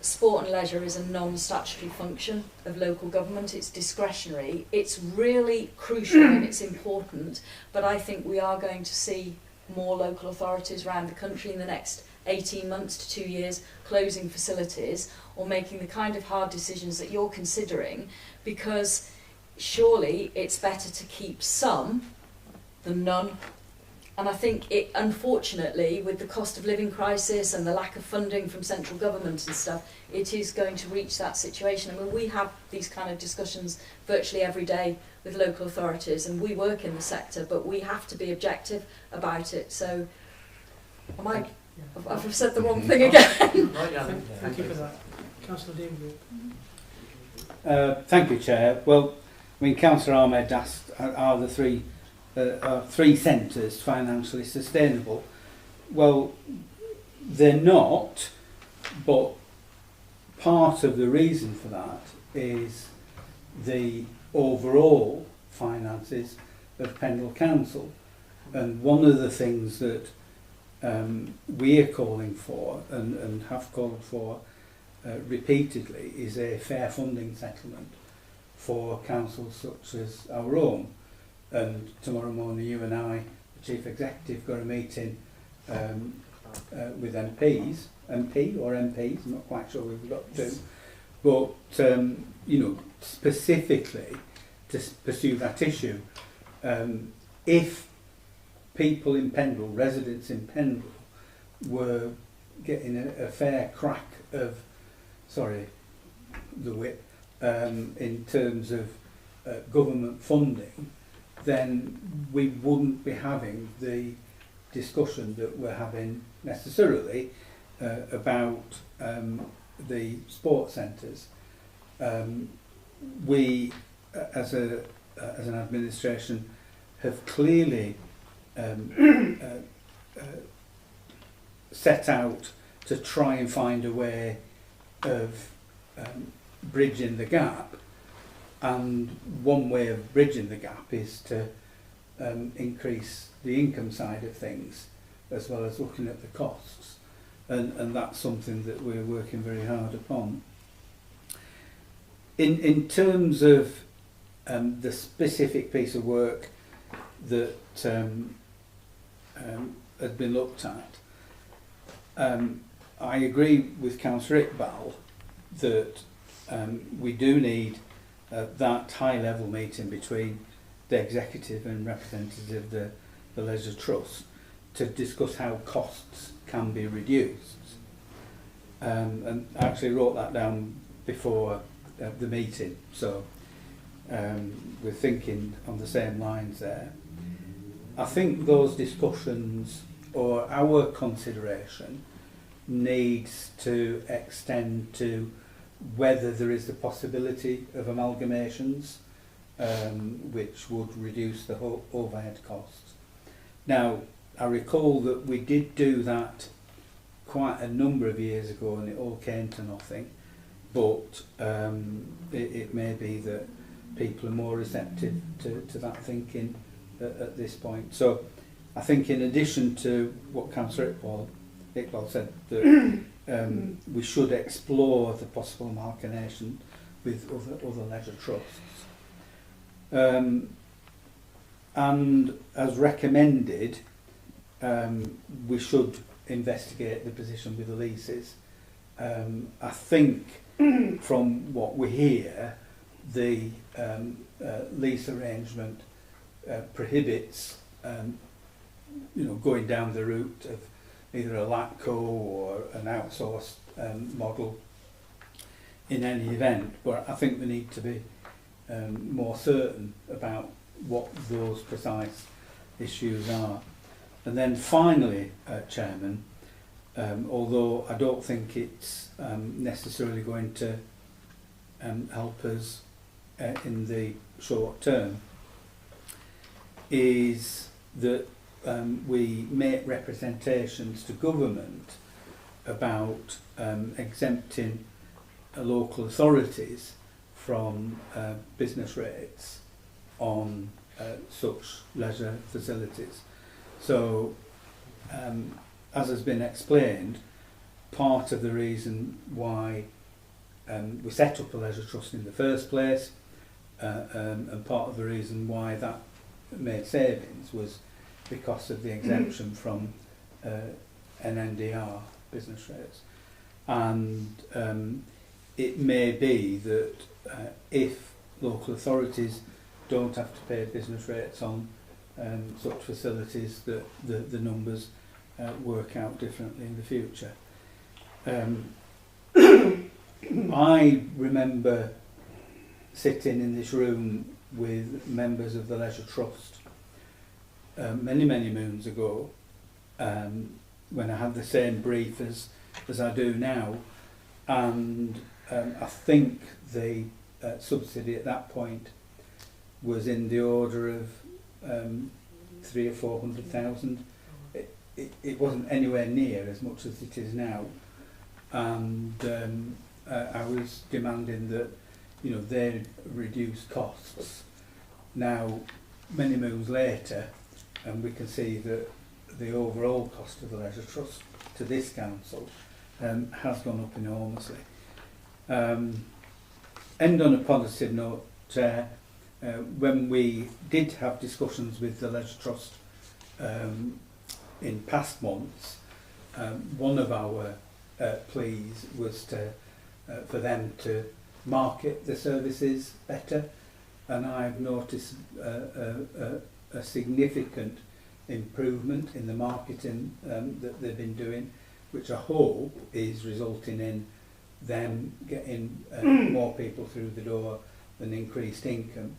sport and leisure is a non-statutory function of local government. It's discretionary. It's really crucial and it's important, but I think we are going to see more local authorities around the country in the next 18 months to 2 years closing facilities or making the kind of hard decisions that you're considering, because surely it's better to keep some than none. And I think it, unfortunately, with the cost of living crisis and the lack of funding from central government and stuff, it is going to reach that situation. I mean, we have these kind of discussions virtually every day with local authorities, and we work in the sector, but we have to be objective about it. So, I've said the wrong thing again. Thank you for that. Councillor Dean. Thank you, Chair. Well, I mean, Councillor Ahmed asked, are the 3 centres financially sustainable? Well, they're not, but part of the reason for that is the overall finances of Pendle Council. And one of the things that we are calling for and have called for repeatedly is a fair funding settlement for councils such as our own. And tomorrow morning you and I, the Chief Executive, got a meeting with MPs, I'm not quite sure we've got to, but you know, specifically to pursue that issue. If people in Pendle, residents in Pendle, were getting a fair crack of, the whip, in terms of government funding, then we wouldn't be having the discussion that we're having necessarily about the sports centres. We, as an administration, have clearly set out to try and find a way of bridging the gap, and one way of bridging the gap is to increase the income side of things as well as looking at the costs, and that's something that we're working very hard upon. In terms of the specific piece of work that had been looked at, I agree with Councillor Iqbal that we do need that high-level meeting between the executive and representatives of the Leisure Trust to discuss how costs can be reduced. And I actually wrote that down before the meeting, so we're thinking on the same lines there. I think those discussions, or our consideration, needs to extend to whether there is the possibility of amalgamations which would reduce the overhead costs. Now, I recall that we did do that quite a number of years ago and it all came to nothing, but it may be that people are more receptive to that thinking at this point. So I think in addition to what Councillor Iqbal said, that we should explore the possible amalgamation with other leisure trusts. And as recommended, we should investigate the position with the leases. I think from what we hear, the lease arrangement prohibits going down the route of either a LATCO or an outsourced model in any event, but I think we need to be more certain about what those precise issues are. And then finally, Chairman, although I don't think it's necessarily going to help us in the short term, is that we make representations to government about exempting local authorities from business rates on such leisure facilities. So, as has been explained, part of the reason why we set up a leisure trust in the first place, and part of the reason why that made savings was because of the exemption from NNDR business rates. And it may be that if local authorities don't have to pay business rates on such facilities, that the numbers work out differently in the future. I remember sitting in this room with members of the Leisure Trust many moons ago, when I had the same brief as I do now, and I think the subsidy at that point was in the order of 300,000 or 400,000. It wasn't anywhere near as much as it is now, and I was demanding that they reduce costs. Now, many moons later, and we can see that the overall cost of the Leisure Trust to this council has gone up enormously. End on a positive note, Chair. When we did have discussions with the Leisure Trust in past months, one of our pleas was for them to market the services better, and I've noticed a significant improvement in the marketing that they've been doing, which I hope is resulting in them getting more people through the door and increased income.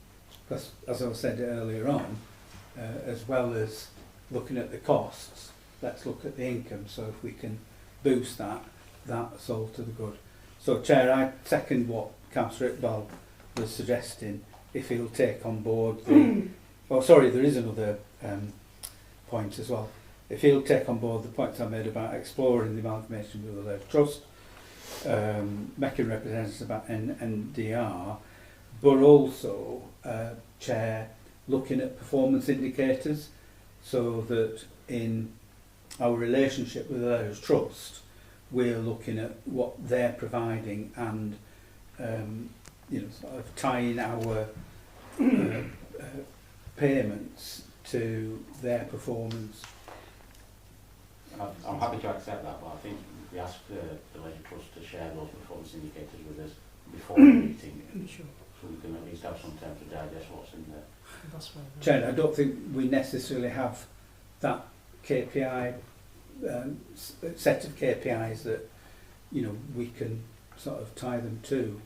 Because, as I said earlier on, as well as looking at the costs, let's look at the income. So if we can boost that, that's all to the good. So, Chair, I second what Councillor Iqbal was suggesting. If he'll take on board the... oh, sorry, there is another point as well. If he'll take on board the points I made about exploring the amalgamation with the Leisure Trust, making representations about NDR, but also, Chair, looking at performance indicators, so that in our relationship with the Leisure Trust, we're looking at what they're providing and sort of tying our payments to their performance. I'm happy to accept that, but I think we asked the Leisure Trust to share those performance indicators with us before the meeting, Sure. so we can at least have some time to digest what's in there. That's fine. Chair, I don't think we necessarily have that KPI, set of KPIs that we can sort of tie them to.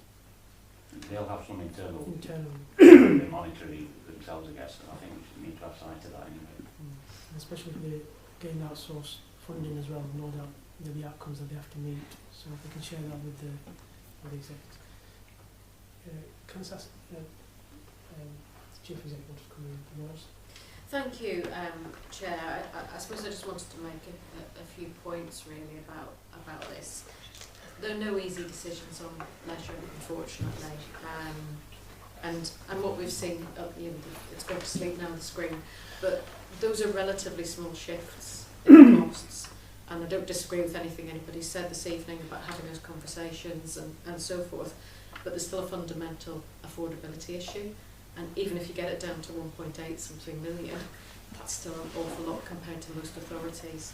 They'll have some internal Internal. they monitor themselves, I guess, and I think we need to have sight of that anyway. Especially if they're getting outsourced funding as well, no doubt there'll be outcomes that they have to meet. So if we can share that with the executive. Can I ask the Chief Executive wants to come in the most. Thank you, Chair. I suppose I just wanted to make a few points really about this. There are no easy decisions on leisure, unfortunately. And what we've seen, it's gone to sleep now on the screen, but those are relatively small shifts in the costs. And I don't disagree with anything anybody said this evening about having those conversations and so forth, but there's still a fundamental affordability issue. And even if you get it down to 1.8 something million, that's still an awful lot compared to most authorities.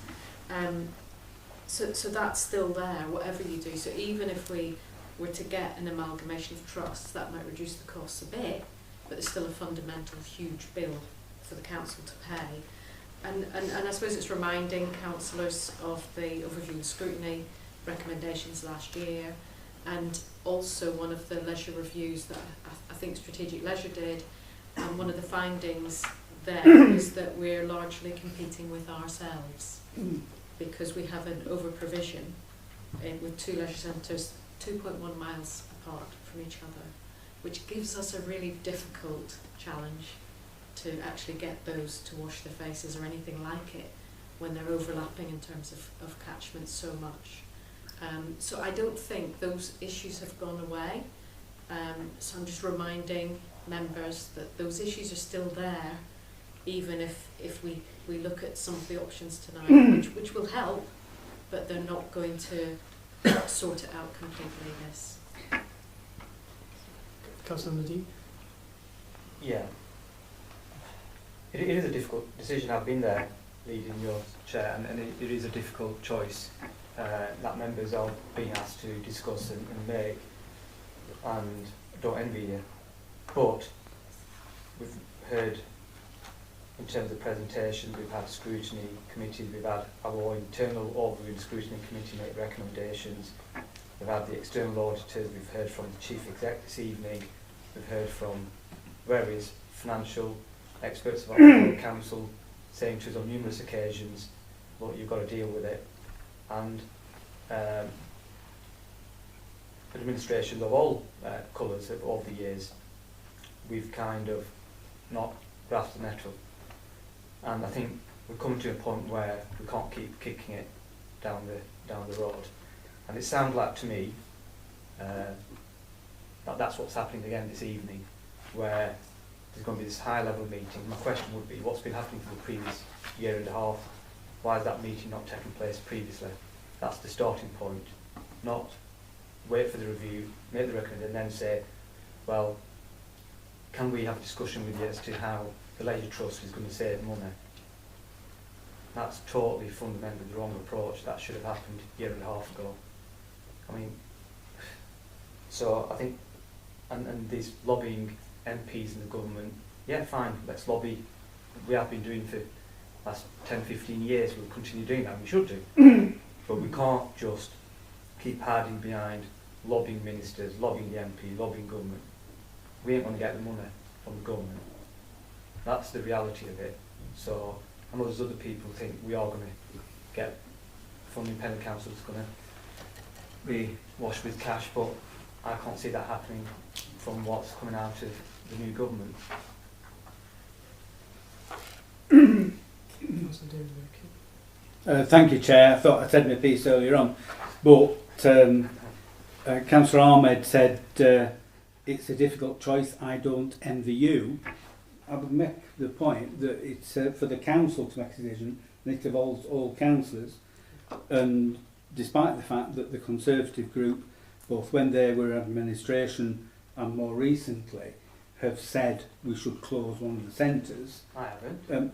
So that's still there, whatever you do. So even if we were to get an amalgamation of trusts, that might reduce the costs a bit, but there's still a fundamental huge bill for the council to pay. And I suppose it's reminding councillors of the overview and scrutiny recommendations last year, and also one of the leisure reviews that I think Strategic Leisure did, and one of the findings there is that we're largely competing with ourselves because we have an over-provision with 2 leisure centres 2.1 miles apart from each other, which gives us a really difficult challenge to actually get those to wash their faces or anything like it when they're overlapping in terms of catchment so much. So I don't think those issues have gone away. So I'm just reminding members that those issues are still there, even if we look at some of the options tonight, which will help, but they're not going to sort it out completely, this. Councillor Nadine? Yeah. It is a difficult decision. I've been there leading your chair, and it is a difficult choice that members are being asked to discuss and make, and don't envy you. But we've heard, in terms of presentations, we've had scrutiny committees, we've had our internal overview and scrutiny committee make recommendations, we've had the external auditors, we've heard from the Chief Exec this evening, we've heard from various financial experts of our council saying to us on numerous occasions, look, you've got to deal with it. And administrations of all colours over the years, we've kind of not grasped the nettle. And I think we're coming to a point where we can't keep kicking it down the road. And it sounds like to me that that's what's happening again this evening, where there's going to be this high-level meeting. My question would be, what's been happening for the previous year and a half? Why has that meeting not taken place previously? That's the starting point. Not wait for the review, make the recommendation, and then say, well, can we have a discussion with you as to how the Leisure Trust is going to save money? That's totally fundamentally the wrong approach. That should have happened a year and a half ago. I mean, so I think, and these lobbying MPs in the government, yeah, fine, let's lobby. We have been doing for the last 10, 15 years, we'll continue doing that, we should do. But we can't just keep hiding behind lobbying ministers, lobbying the MP, lobbying government. We ain't going to get the money from the government. That's the reality of it. So I know there's other people who think we are going to get funding, Pennant Council is going to be washed with cash, but I can't see that happening from what's coming out of the new government. Thank you, Chair. I thought I said my piece earlier on, but Councillor Ahmed said it's a difficult choice. I don't envy you. I would make the point that it's for the council to make a decision, and it involves all councillors. And despite the fact that the Conservative group, both when they were administration and more recently, have said we should close one of the centres. I haven't.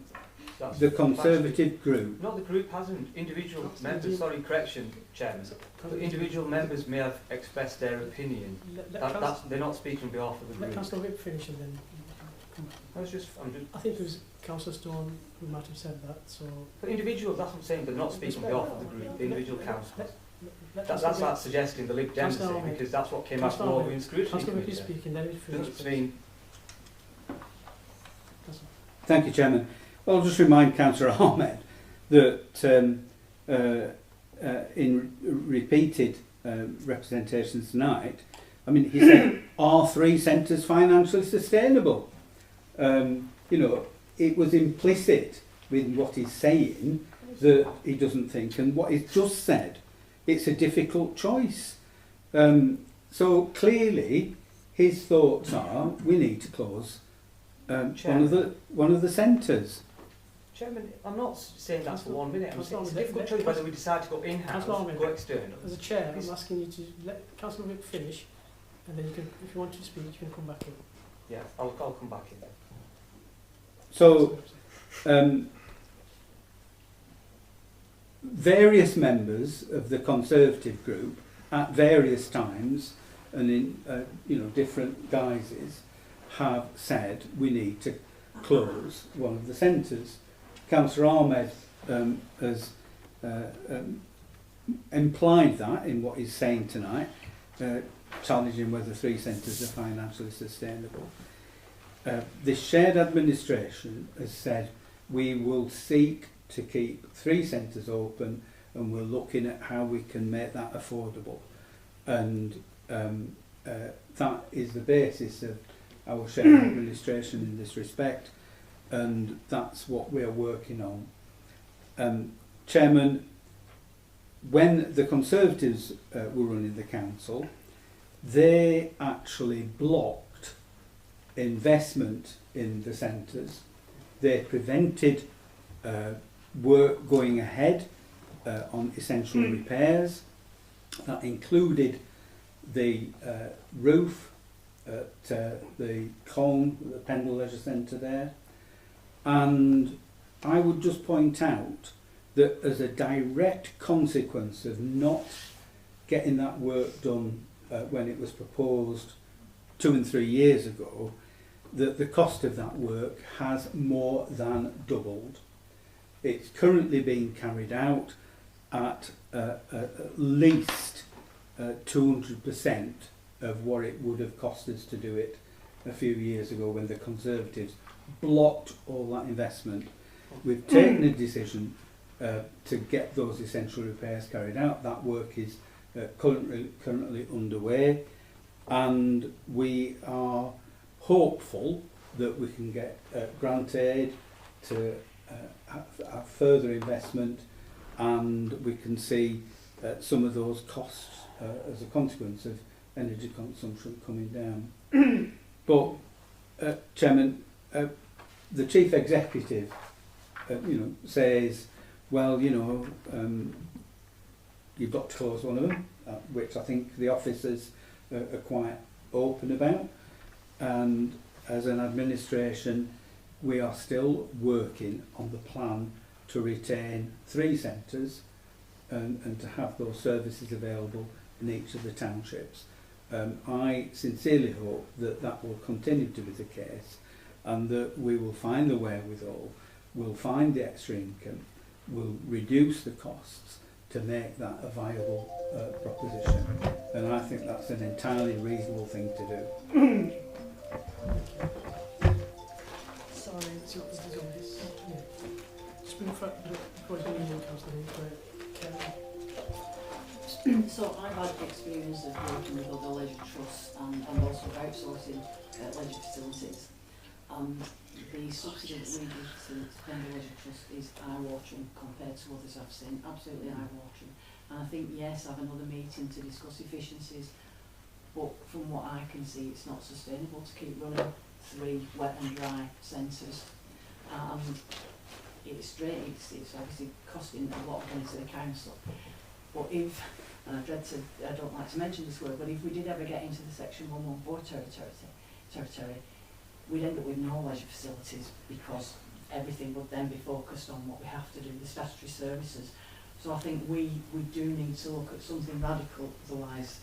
The Conservative group. No, the group hasn't. Individual members, sorry, correction, Chairman. Individual members may have expressed their opinion. They're not speaking on behalf of the group. Let Councillor Whip finish and then I'm just I think it was Councillor Stone who might have said that. So. But individuals, that's what I'm saying, they're not speaking on behalf of the group, the individual councillors. That's like suggesting the Lib Dems thing, because that's what came out of Law and Scrutiny. Councillor Whip is speaking, then it doesn't mean. Thank you, Chairman. Well, I'll just remind Councillor Ahmed that in repeated representations tonight, I mean, he said, are 3 centres financially sustainable? You know, it was implicit with what he's saying that he doesn't think, and what he's just said, it's a difficult choice. So clearly, his thoughts are we need to close one of the centres. Chairman, I'm not saying that for 1 minute. I'm saying it's a Councillor, difficult choice whether we decide to go in-house Councillor or go external. As a chair, I'm asking you to let Councillor Vick finish, and then you can, if you want to speak, you can come back in. Yeah, I'll come back in then. So, various members of the Conservative group at various times and in different guises have said we need to close one of the centres. Councillor Ahmed has implied that in what he's saying tonight, challenging whether 3 centres are financially sustainable. The shared administration has said we will seek to keep 3 centres open, and we're looking at how we can make that affordable. And that is the basis of our shared administration in this respect, and that's what we're working on. Chairman, when the Conservatives were running the council, they actually blocked investment in the centres. They prevented work going ahead on essential repairs. That included the roof at the Colne, the Pendle Leisure Centre there. And I would just point out that as a direct consequence of not getting that work done when it was proposed 2 and 3 years ago, that the cost of that work has more than doubled. It's currently being carried out at least 200% of what it would have cost us to do it a few years ago when the Conservatives blocked all that investment. We've taken a decision to get those essential repairs carried out. That work is currently underway, and we are hopeful that we can get grant aid to have further investment, and we can see some of those costs as a consequence of energy consumption coming down. But Chairman, the Chief Executive says, well, you've got to close one of them, which I think the officers are quite open about. And as an administration, we are still working on the plan to retain 3 centres and to have those services available in each of the townships. I sincerely hope that that will continue to be the case, and that we will find the wherewithal, we'll find the extra income, we'll reduce the costs to make that a viable proposition. And I think that's an entirely reasonable thing to do. Sorry, it's not this. Yeah. Just before you Councillor. So I've had experience of working with other leisure trusts and also outsourcing leisure facilities. The subsidy that we give to Pendle Leisure Trust is eye-watering compared to others I've seen, absolutely eye-watering. And I think, yes, have another meeting to discuss efficiencies, but from what I can see, it's not sustainable to keep running 3 wet and dry centres. It's obviously costing a lot of money to the council. But if, and I don't like to mention this word, but if we did ever get into the Section 114 territory, we'd end up with no leisure facilities, because everything would then be focused on what we have to do, the statutory services. So I think we do need to look at something radical, otherwise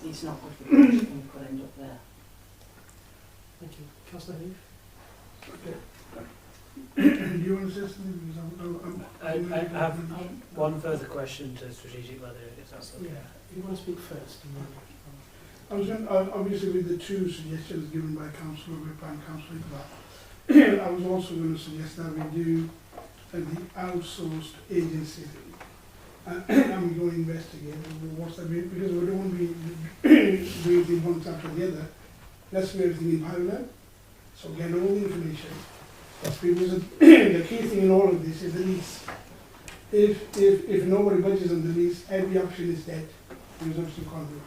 it's not good for the country and we could end up there. Thank you. Councillor Heath? Do you want to say something? I have one further question to strategic leather, if that's okay. Yeah, you want to speak first? I was going, obviously with the 2 suggestions given by Councillor Whip and Councillor Iqbal, I was also going to suggest that we do the outsourced agency thing. And we go investigate what's that, because we don't want to be doing things one after the other. Let's do everything in parallel. So get all the information. But the key thing in all of this is the lease. If nobody budgets on the lease, every option is dead. There's absolutely compromise.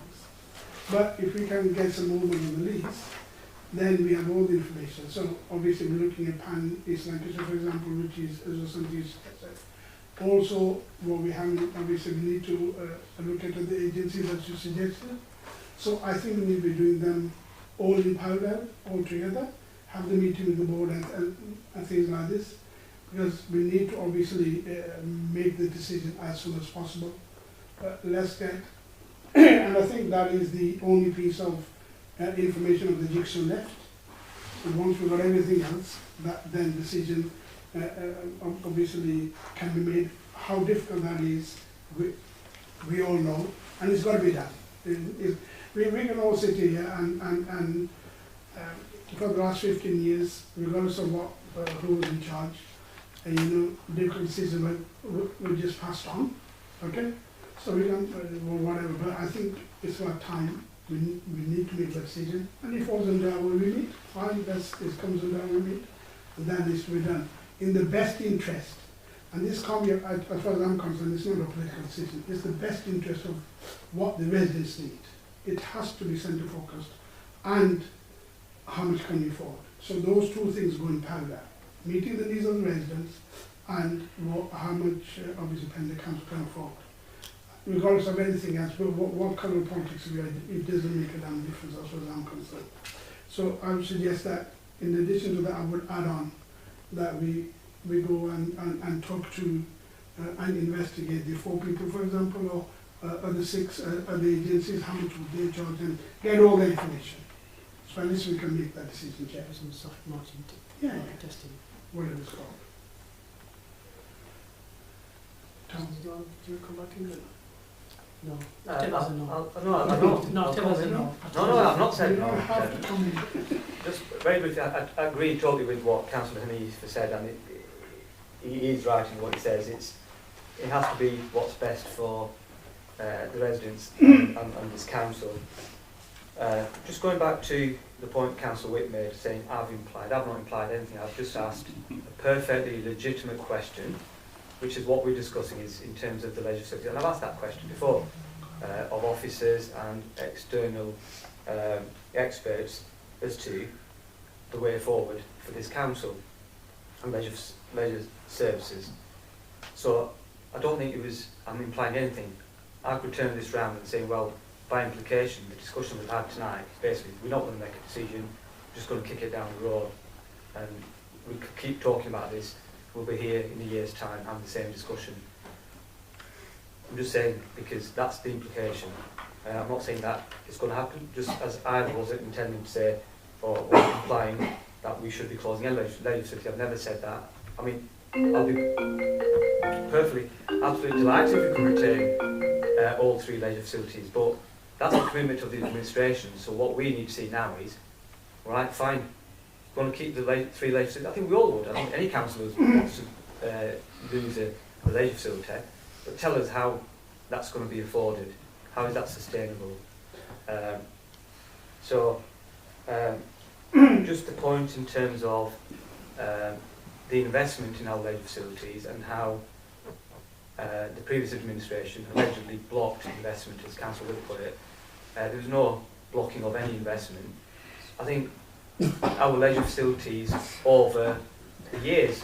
But if we can get some movement on the lease, then we have all the information. So obviously we're looking at Pan East Lancashire, for example, which is as something said. Also, what we have, obviously we need to look at the agencies that you suggested. So I think we need to be doing them all in parallel, all together, have the meeting with the board and things like this, because we need to obviously make the decision as soon as possible. Let's get, and I think that is the only piece of information of the jigsaw left. And once we've got everything else, that then decision obviously can be made. How difficult that is, we all know, and it's got to be done. We can all sit here and for the last 15 years, regardless of what who was in charge, difficult decisions were just passed on. Okay, so we can whatever. But I think it's about time. We need to make a decision, and if it falls under our remit, fine. It comes under our remit, and then it's to be done in the best interest. And this can't be, as far as I'm concerned, it's not a political decision. It's the best interest of what the residents need. It has to be centre focused, and how much can you afford? So those two things go in parallel: meeting the needs of the residents, and how much obviously can the council can afford. Regardless of anything else, but what colour of politics we are, it doesn't make a damn difference as far as I'm concerned. So I would suggest that in addition to that, I would add on that we go and talk to and investigate the 4 people, for example, or other 6 other agencies, how much would they charge, and get all the information. So at least we can make that decision. Check some soft margin testing. Whatever it's called. Tom, Do you come back in? No. No, Tell us a no. No, tell us a no. No, I've not said You no. don't have to come in. Just very briefly, I agree totally with what Councillor Hanif has said, and he is right in what he says. It has to be what's best for the residents and this council. Just going back to the point Councillor Witt made, saying I've not implied anything. I've just asked a perfectly legitimate question, which is what we're discussing is in terms of the legislature. And I've asked that question before of officers and external experts as to the way forward for this council and leisure services. So I don't think I'm implying anything. I could turn this round and say, well, by implication, the discussion we've had tonight is basically we're not going to make a decision, we're just going to kick it down the road, and we could keep talking about this. We'll be here in a year's time having the same discussion. I'm just saying because that's the implication. I'm not saying that it's going to happen, just as I wasn't intending to say or implying that we should be closing any legislature. I've never said that. I mean, I'll be perfectly, absolutely delighted if we can retain all 3 leisure facilities, but that's a commitment of the administration. So what we need to see now is, all right, fine, going to keep the 3 leisure facilities. I think we all would. I think any councillor wants to lose a leisure facility, but tell us how that's going to be afforded. How is that sustainable? Just the point in terms of the investment in our leisure facilities and how the previous administration allegedly blocked investment, as Councillor Witt put it. There was no blocking of any investment. I think our leisure facilities over the years,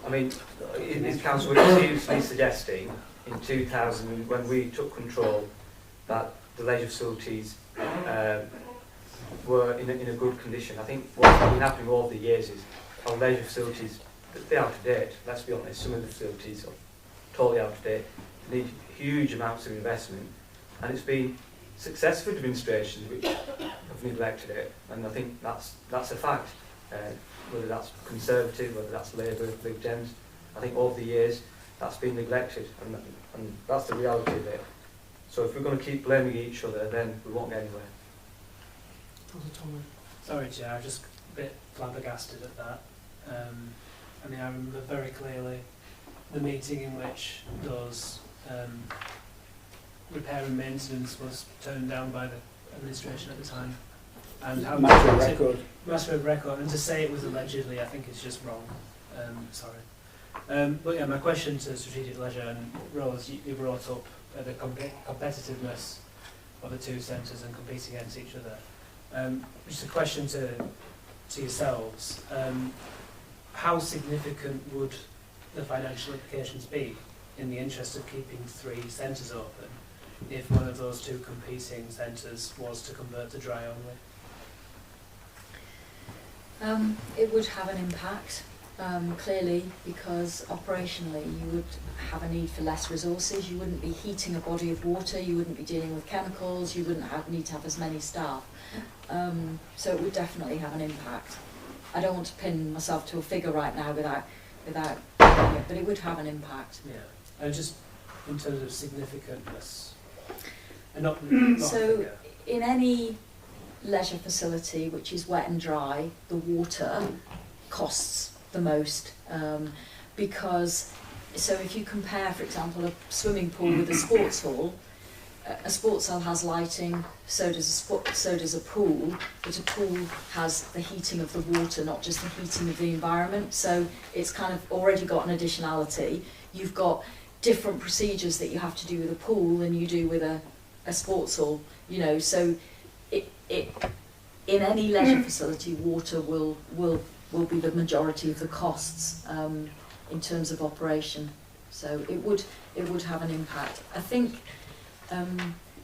I mean, is Councillor Witt seriously suggesting in 2000, when we took control, that the leisure facilities were in a good condition? I think what's been happening over the years is our leisure facilities, they're out of date, let's be honest. Some of the facilities are totally out of date, they need huge amounts of investment, and it's been successive administrations which have neglected it, and I think that's a fact. Whether that's Conservative, whether that's Labour, Lib Dems, I think over the years that's been neglected, and that's the reality of it. So if we're going to keep blaming each other, then we won't get anywhere. Sorry, Chair, I'm just a bit flabbergasted at that. I mean, I remember very clearly the meeting in which those repair and maintenance was turned down by the administration at the time. And how Matter of record. matter of record, and to say it was allegedly, I think is just wrong. Sorry. But yeah, my question to Strategic Leisure and Rose, you brought up the competitiveness of the two centres and competing against each other. Just a question to yourselves. How significant would the financial implications be in the interest of keeping 3 centres open if one of those 2 competing centres was to convert to dry only? It would have an impact, clearly, because operationally you would have a need for less resources. You wouldn't be heating a body of water, you wouldn't be dealing with chemicals, you wouldn't need to have as many staff. So it would definitely have an impact. I don't want to pin myself to a figure right now without but it would have an impact. Yeah, and just in terms of significantness, and not so in any leisure facility which is wet and dry, the water costs the most, because so if you compare, for example, a swimming pool with a sports hall, a sports hall has lighting, so does a pool, but a pool has the heating of the water, not just the heating of the environment. So it's kind of already got an additionality. You've got different procedures that you have to do with a pool than you do with a sports hall, you know. So it in any leisure facility, water will be the majority of the costs in terms of operation. So it would have an impact. I think.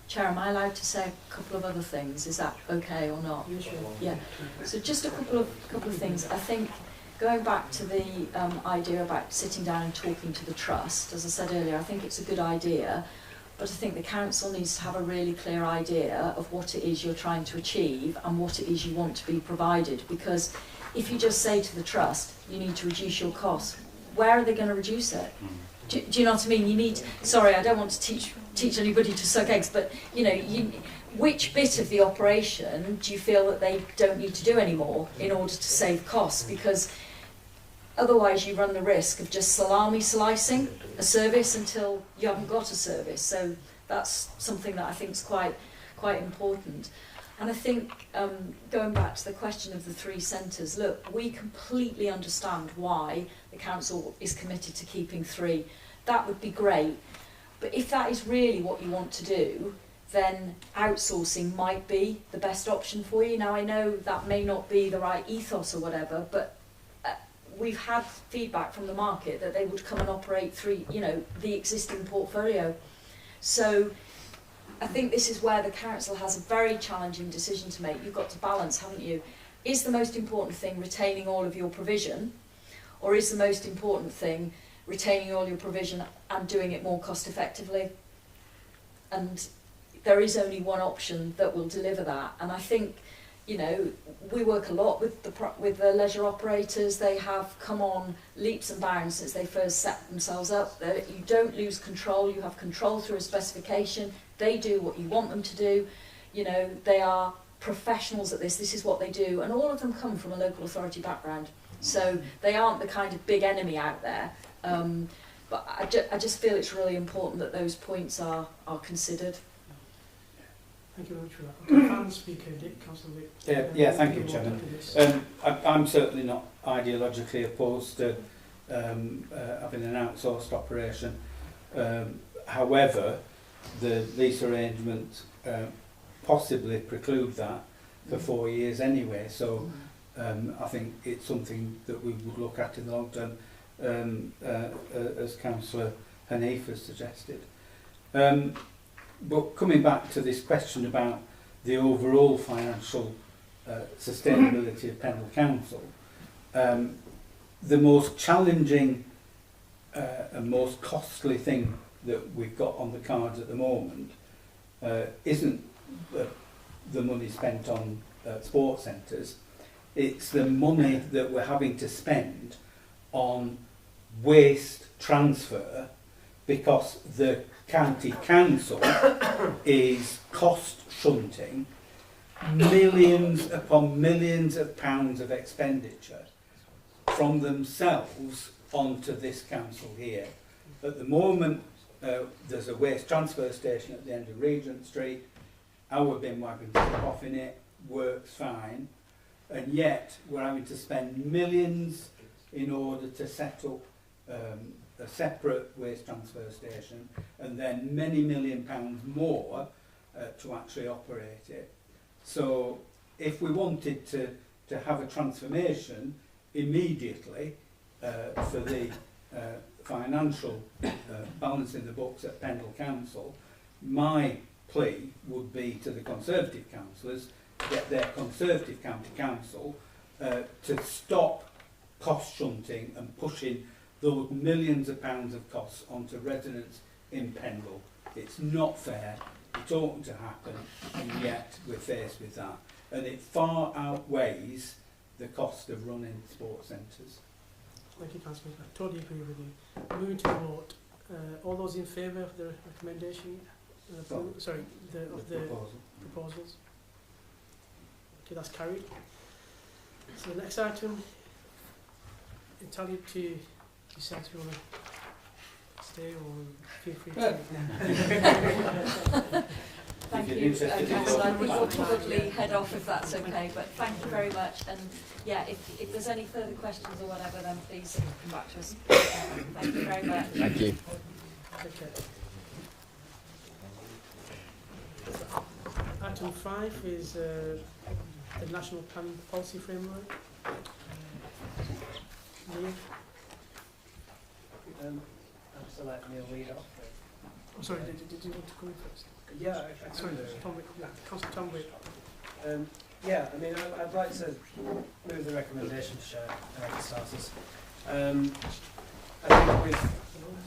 Chair, am I allowed to say a couple of other things? Is that okay or not? Yeah. So just a couple of things. I think going back to the idea about sitting down and talking to the trust, as I said earlier, I think it's a good idea, but I think the council needs to have a really clear idea of what it is you're trying to achieve and what it is you want to be provided. Because if you just say to the trust, you need to reduce your costs, where are they going to reduce it? Do you know what I mean? You need. Sorry, I don't want to teach anybody to suck eggs, but you know, which bit of the operation do you feel that they don't need to do anymore in order to save costs? Because otherwise, you run the risk of just salami slicing a service until you haven't got a service. So that's something that I think is quite important. And I think going back to the question of the 3 centres, look, we completely understand why the council is committed to keeping 3. That would be great. But if that is really what you want to do, then outsourcing might be the best option for you. Now, I know that may not be the right ethos or whatever, but we've had feedback from the market that they would come and operate through, you know, the existing portfolio. So I think this is where the council has a very challenging decision to make. You've got to balance, haven't you? Is the most important thing retaining all of your provision, or is the most important thing retaining all your provision and doing it more cost effectively? And there is only one option that will deliver that. And I think, you know, we work a lot with the leisure operators. They have come on leaps and bounds since they first set themselves up. You don't lose control. You have control through a specification. They do what you want them to do. You know, they are professionals at this. This is what they do. And all of them come from a local authority background. So they aren't the kind of big enemy out there. But I just feel it's really important that those points are considered. Thank you very much for that. Okay, final speaker, Councillor Wick. Yeah, thank you, Chairman. I'm certainly not ideologically opposed to having an outsourced operation. However, the lease arrangements possibly preclude that for 4 years anyway. So I think it's something that we would look at in the long term, as Councillor Hanif has suggested. But coming back to this question about the overall financial sustainability of Pendle Council, the most challenging and most costly thing that we've got on the cards at the moment isn't the money spent on sports centres. It's the money that we're having to spend on waste transfer, because the county council is cost shunting millions upon millions of pounds of expenditure from themselves onto this council here. At the moment, there's a waste transfer station at the end of Regent Street. Our bin wagons stop off in it. works fine, and yet we're having to spend millions in order to set up a separate waste transfer station, and then many £1 million more to actually operate it. So if we wanted to have a transformation immediately for the financial balance in the books at Pendle Council, my plea would be to the Conservative councillors to get their Conservative County Council to stop cost shunting and pushing those millions of pounds of costs onto residents in Pendle. It's not fair, it oughtn't to happen, and yet we're faced with that. And it far outweighs the cost of running sports centres. Thank you, Councillor. I totally agree with you. Moving to the vote. All those in favour of the recommendation? Of the proposals? Okay, that's carried. So the next item, entirely to yourself if you want to stay or feel free to. Thank you, Councillor. I think we'll probably head off if that's okay, but thank you very much. And yeah, if there's any further questions or whatever, then please come back to us. Thank you very much. Thank you. Okay. Item 5 is the National Planning Policy Framework. Neil? I'll just let Neil lead off. I'm sorry, did you want to come in first? Yeah, Sorry, Tom Wick. Councillor Tom Wick. Yeah, I mean, I'd like to move the recommendation to share for starters. I think we've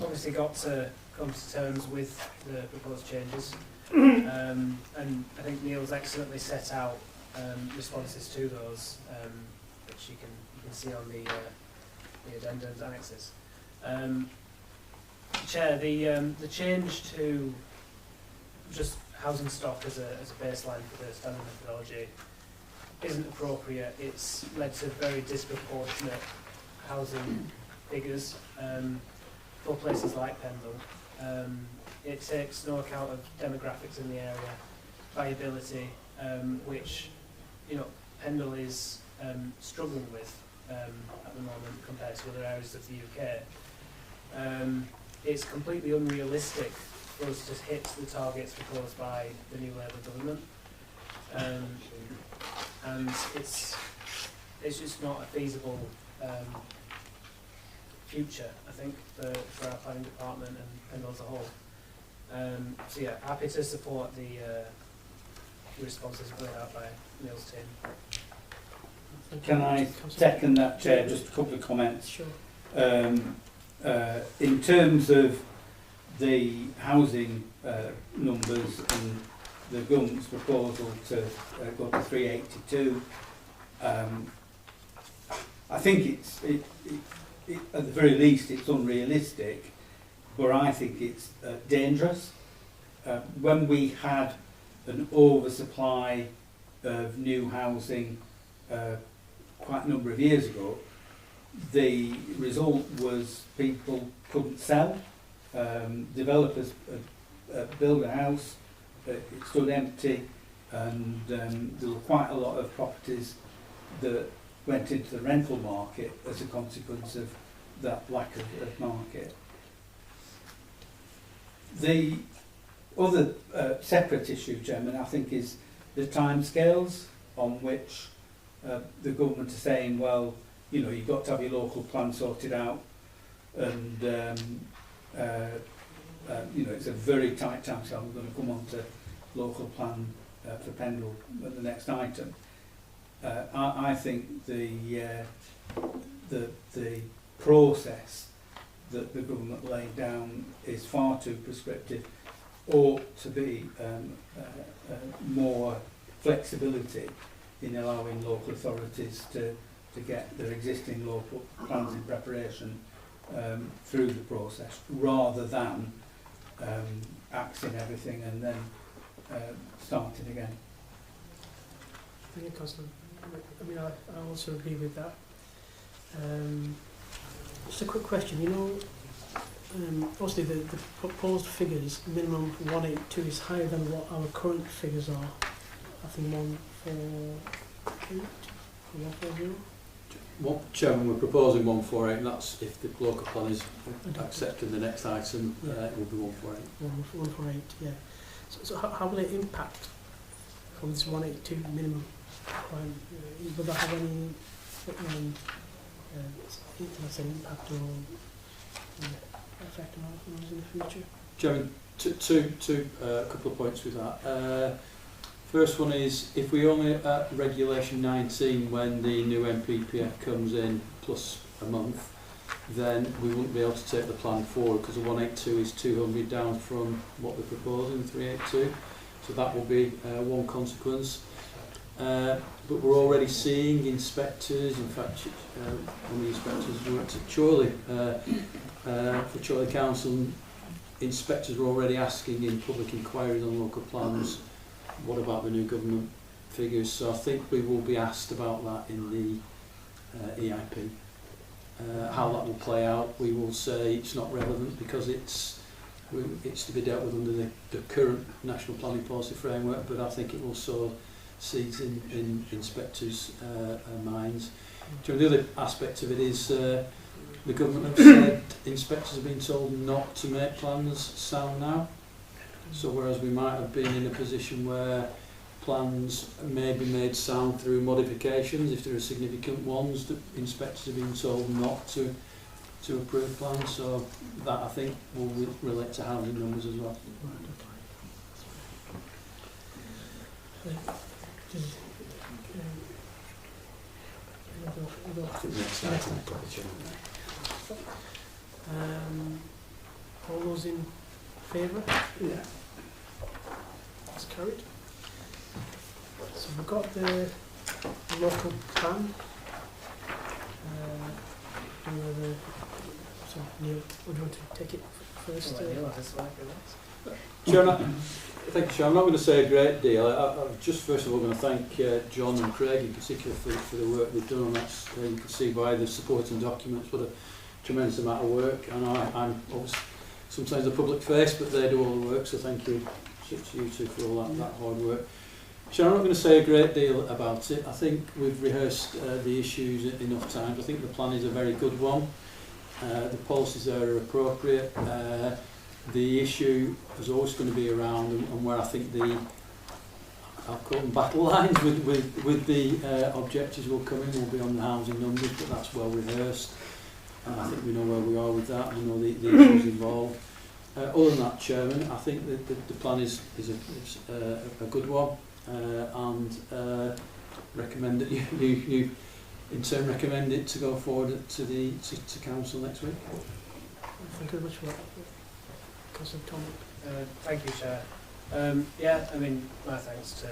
obviously got to come to terms with the proposed changes, and I think Neil's excellently set out responses to those, which you can see on the addendums annexes. Chair, the change to just housing stock as a baseline for the standard methodology isn't appropriate. It's led to very disproportionate housing figures for places like Pendle. It takes no account of demographics in the area, viability, which Pendle is struggling with at the moment compared to other areas of the UK. It's completely unrealistic for us to hit the targets proposed by the new Labour government, and it's just not a feasible future, I think, for our planning department and Pendle as a whole. So yeah, happy to support the responses put out by Neil's team. Can I second that, Chair? Just a couple of comments. Sure. In terms of the housing numbers and the government's proposal to go to 382, I think at the very least it's unrealistic, but I think it's dangerous. When we had an oversupply of new housing quite a number of years ago, the result was people couldn't sell. Developers built a house, it stood empty, and there were quite a lot of properties that went into the rental market as a consequence of that lack of market. The other separate issue, Chairman, I think is the timescales on which the government are saying, well, you've got to have your local plan sorted out, and it's a very tight timescale. We're going to come on to local plan for Pendle at the next item. I think the process that the government laid down is far too prescriptive. Ought to be more flexibility in allowing local authorities to get their existing local plans in preparation through the process, rather than axing everything and then starting again. Thank you, Councillor. I mean, I also agree with that. Just a quick question. Obviously the proposed figures, minimum 182, is higher than what our current figures are I think 148 or 140. Chairman, we're proposing 148, and that's if the local plan is accepted. The next item it will be 148. 148, yeah. So how will it impact from this 182 minimum? Will that have any let's say impact or effect on us in the future? Chairman, a couple of points with that. First one is, if we only at Regulation 19 when the new MPPF comes in plus a month, then we wouldn't be able to take the plan forward because the 182 is 200 down from what we're proposing, 382. So that will be one consequence. But we're already seeing inspectors, in fact one of the inspectors worked at Chorley, for Chorley Council. Inspectors were already asking in public inquiries on local plans, what about the new government figures? So I think we will be asked about that in the EIP. How that will play out, we will say it's not relevant because it's to be dealt with under the current National Planning Policy Framework, but I think it will sow seeds in inspectors' minds. The other aspect of it is the government have said inspectors have been told not to make plans sound now. So whereas we might have been in a position where plans may be made sound through modifications, if there are significant ones, that inspectors have been told not to approve plans. So that I think will relate to housing numbers as well. All those in favour? Yeah. That's carried. So we've got the local plan. So Neil, would you want to take it first? Chairman, thank you, Chair. I'm not going to say a great deal. I'm just first of all going to thank John and Craig in particular for the work they've done on that. You can see by the supporting documents what a tremendous amount of work. And I'm obviously sometimes a public face, but they do all the work. So thank you to you two for all that hard work. Chair, I'm not going to say a great deal about it. I think we've rehearsed the issues enough times. I think the plan is a very good one. The policies there are appropriate. The issue is always going to be around, and where I think I'll call them battle lines with the objectives will come in will be on the housing numbers, but that's well rehearsed. I think we know where we are with that. We know the issues involved. Other than that, Chairman, I think that the plan is a good one, and recommend that you in turn recommend it to go forward to council next week. Thank you very much for that. Councillor Tom. Thank you, Chair. Yeah, I mean, my thanks to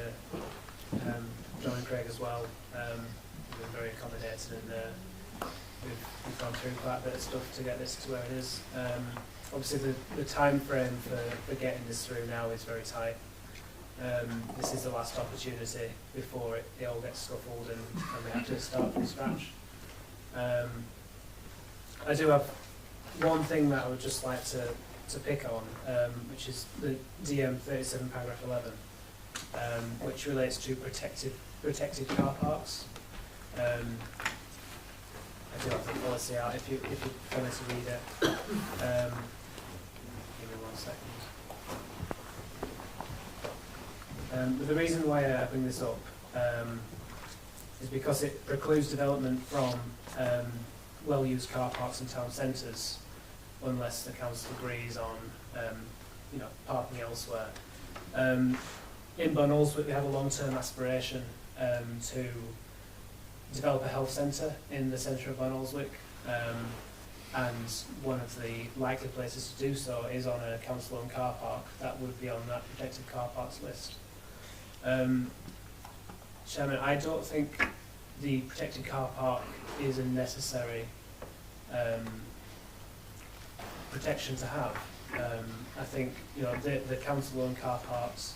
John and Craig as well. We've been very accommodating, and we've gone through quite a bit of stuff to get this to where it is. Obviously, the time frame for getting this through now is very tight. This is the last opportunity before it all gets scuffled and we have to start from scratch. I do have one thing that I would just like to pick on, which is the DM 37 paragraph 11, which relates to protected car parks. I do have the policy out if you want to read it. Give me 1 second. But the reason why I bring this up is because it precludes development from well-used car parks in town centres unless the council agrees on parking elsewhere. In Bunalswick we have a long-term aspiration to develop a health centre in the centre of Bunalswick, and one of the likely places to do so is on a council-owned car park that would be on that protected car parks list. Chairman, I don't think the protected car park is a necessary protection to have. I think the council-owned car parks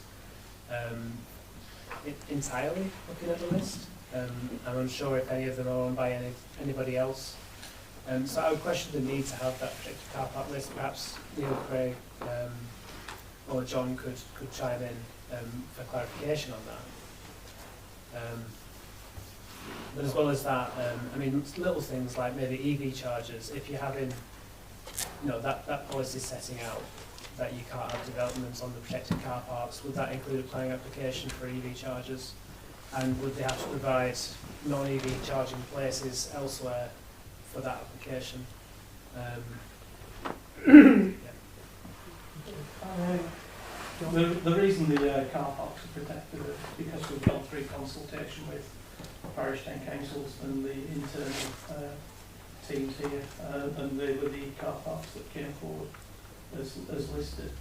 entirely looking at the list. I'm unsure if any of them are owned by anybody else. So I would question the need to have that protected car park list. Perhaps Neil, Craig, or John could chime in for clarification on that. But as well as that, I mean, little things like maybe EV chargers, if you're having, you know, that policy setting out that you can't have developments on the protected car parks, would that include a planning application for EV chargers? And would they have to provide non-EV charging places elsewhere for that application? The reason the car parks are protected is because we've gone through consultation with parish town councils and the internal teams here, and they were the car parks that came forward as listed.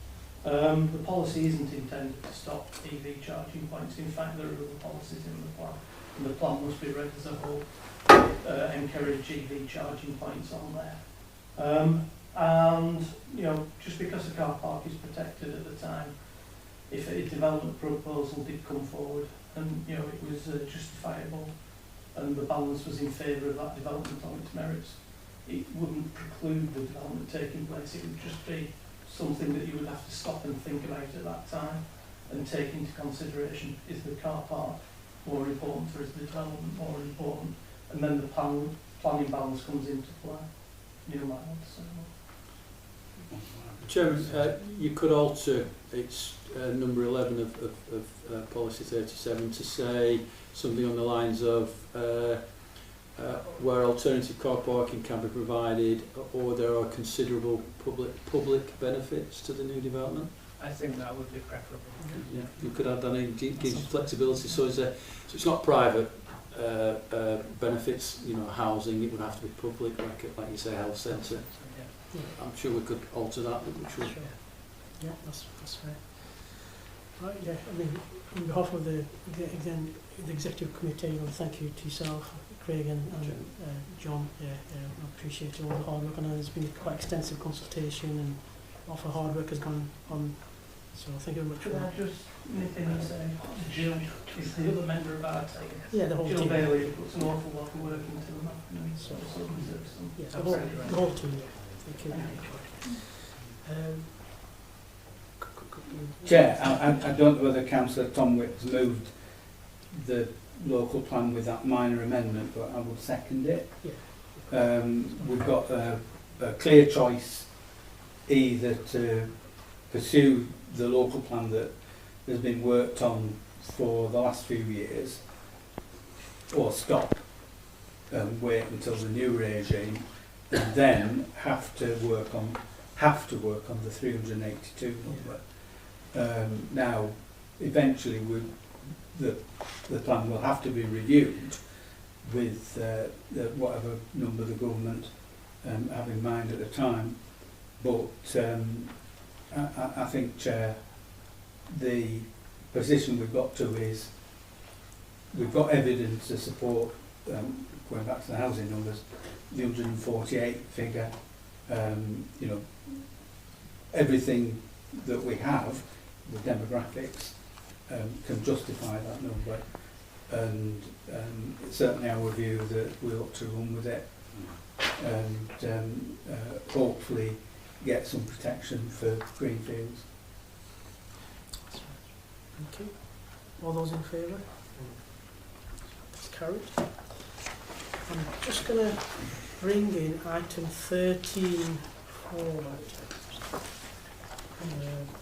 The policy isn't intended to stop EV charging points. In fact, there are other policies in the plan, and the plan must be read as a whole. Encourage EV charging points on there. And, you know, just because a car park is protected at the time, if a development proposal did come forward and, you know, it was justifiable and the balance was in favour of that development on its merits, it wouldn't preclude the development taking place. It would just be something that you would have to stop and think about at that time and take into consideration. Is the car park more important or is the development more important? And then the planning balance comes into play. You might want to say more. Chairman, you could alter its number 11 of policy 37 to say something on the lines of where alternative car parking can be provided or there are considerable public benefits to the new development. I think that would be preferable. Yeah, you could add that in, gives you flexibility. So it's not private benefits, you know, housing. It would have to be public, like you say, health centre. Yeah. I'm sure we could alter that, which would. Sure. Yeah, that's fair. Right, yeah, I mean, on behalf of the executive committee, I want to thank you to yourself, Craig and John. Yeah, I appreciate all the hard work. I know there's been quite extensive consultation and awful hard work has gone on. So thank you very much. Could I just nip in and say, Jill is the other member of our team. Yeah, the whole Jill team. Bailey puts an awful lot of work into them. So deserves some. Yeah, the whole team. Yeah. Thank you. Chair, I don't know whether Councillor Tom Whipps moved the local plan with that minor amendment, but I would second it. Yeah. We've got a clear choice either to pursue the local plan that has been worked on for the last few years, or stop and wait until the new regime, and then have to work on the 382 number. Now, eventually, the plan will have to be reviewed with whatever number the government have in mind at the time. But I think, Chair, the position we've got to is we've got evidence to support, going back to the housing numbers, the 148 figure. You know, everything that we have, the demographics, can justify that number, and it's certainly our view that we ought to run with it and hopefully get some protection for greenfields. Thank you. All those in favour? It's carried. I'm just going to bring in item 13 forward.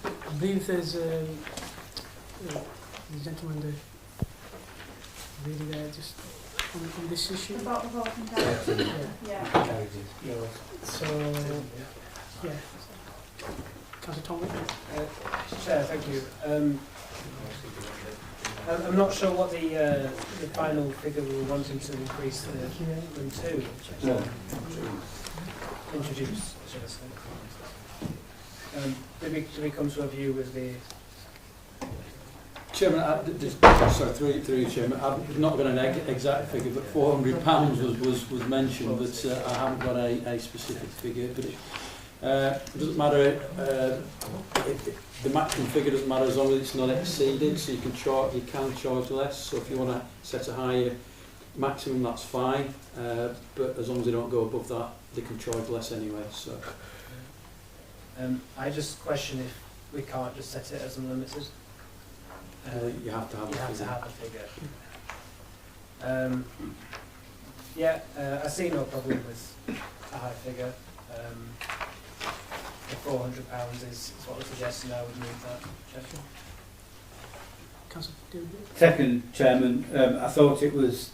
I believe there's the gentleman there, really there, just on this issue. About the voting time. Yeah. So, yeah. Councillor Tom Whitman. Chair, thank you. I'm not sure what the final figure we were wanting to increase the room to. Introduce, should I say. Did we come to a view with the... Chairman, sorry, through you, Chairman, I've not got an exact figure, but £400 was mentioned, but I haven't got a specific figure. But it doesn't matter, the maximum figure doesn't matter as long as it's not exceeded, so you can charge less. So if you want to set a higher maximum, that's fine, but as long as they don't go above that, they can charge less anyway. So I just question if we can't just set it as unlimited. you have to have a figure. Yeah, I see no problem with a high figure. The £400 is what we're suggesting. I would move that. Cheshire. Councillor David. Second, Chairman, I thought it was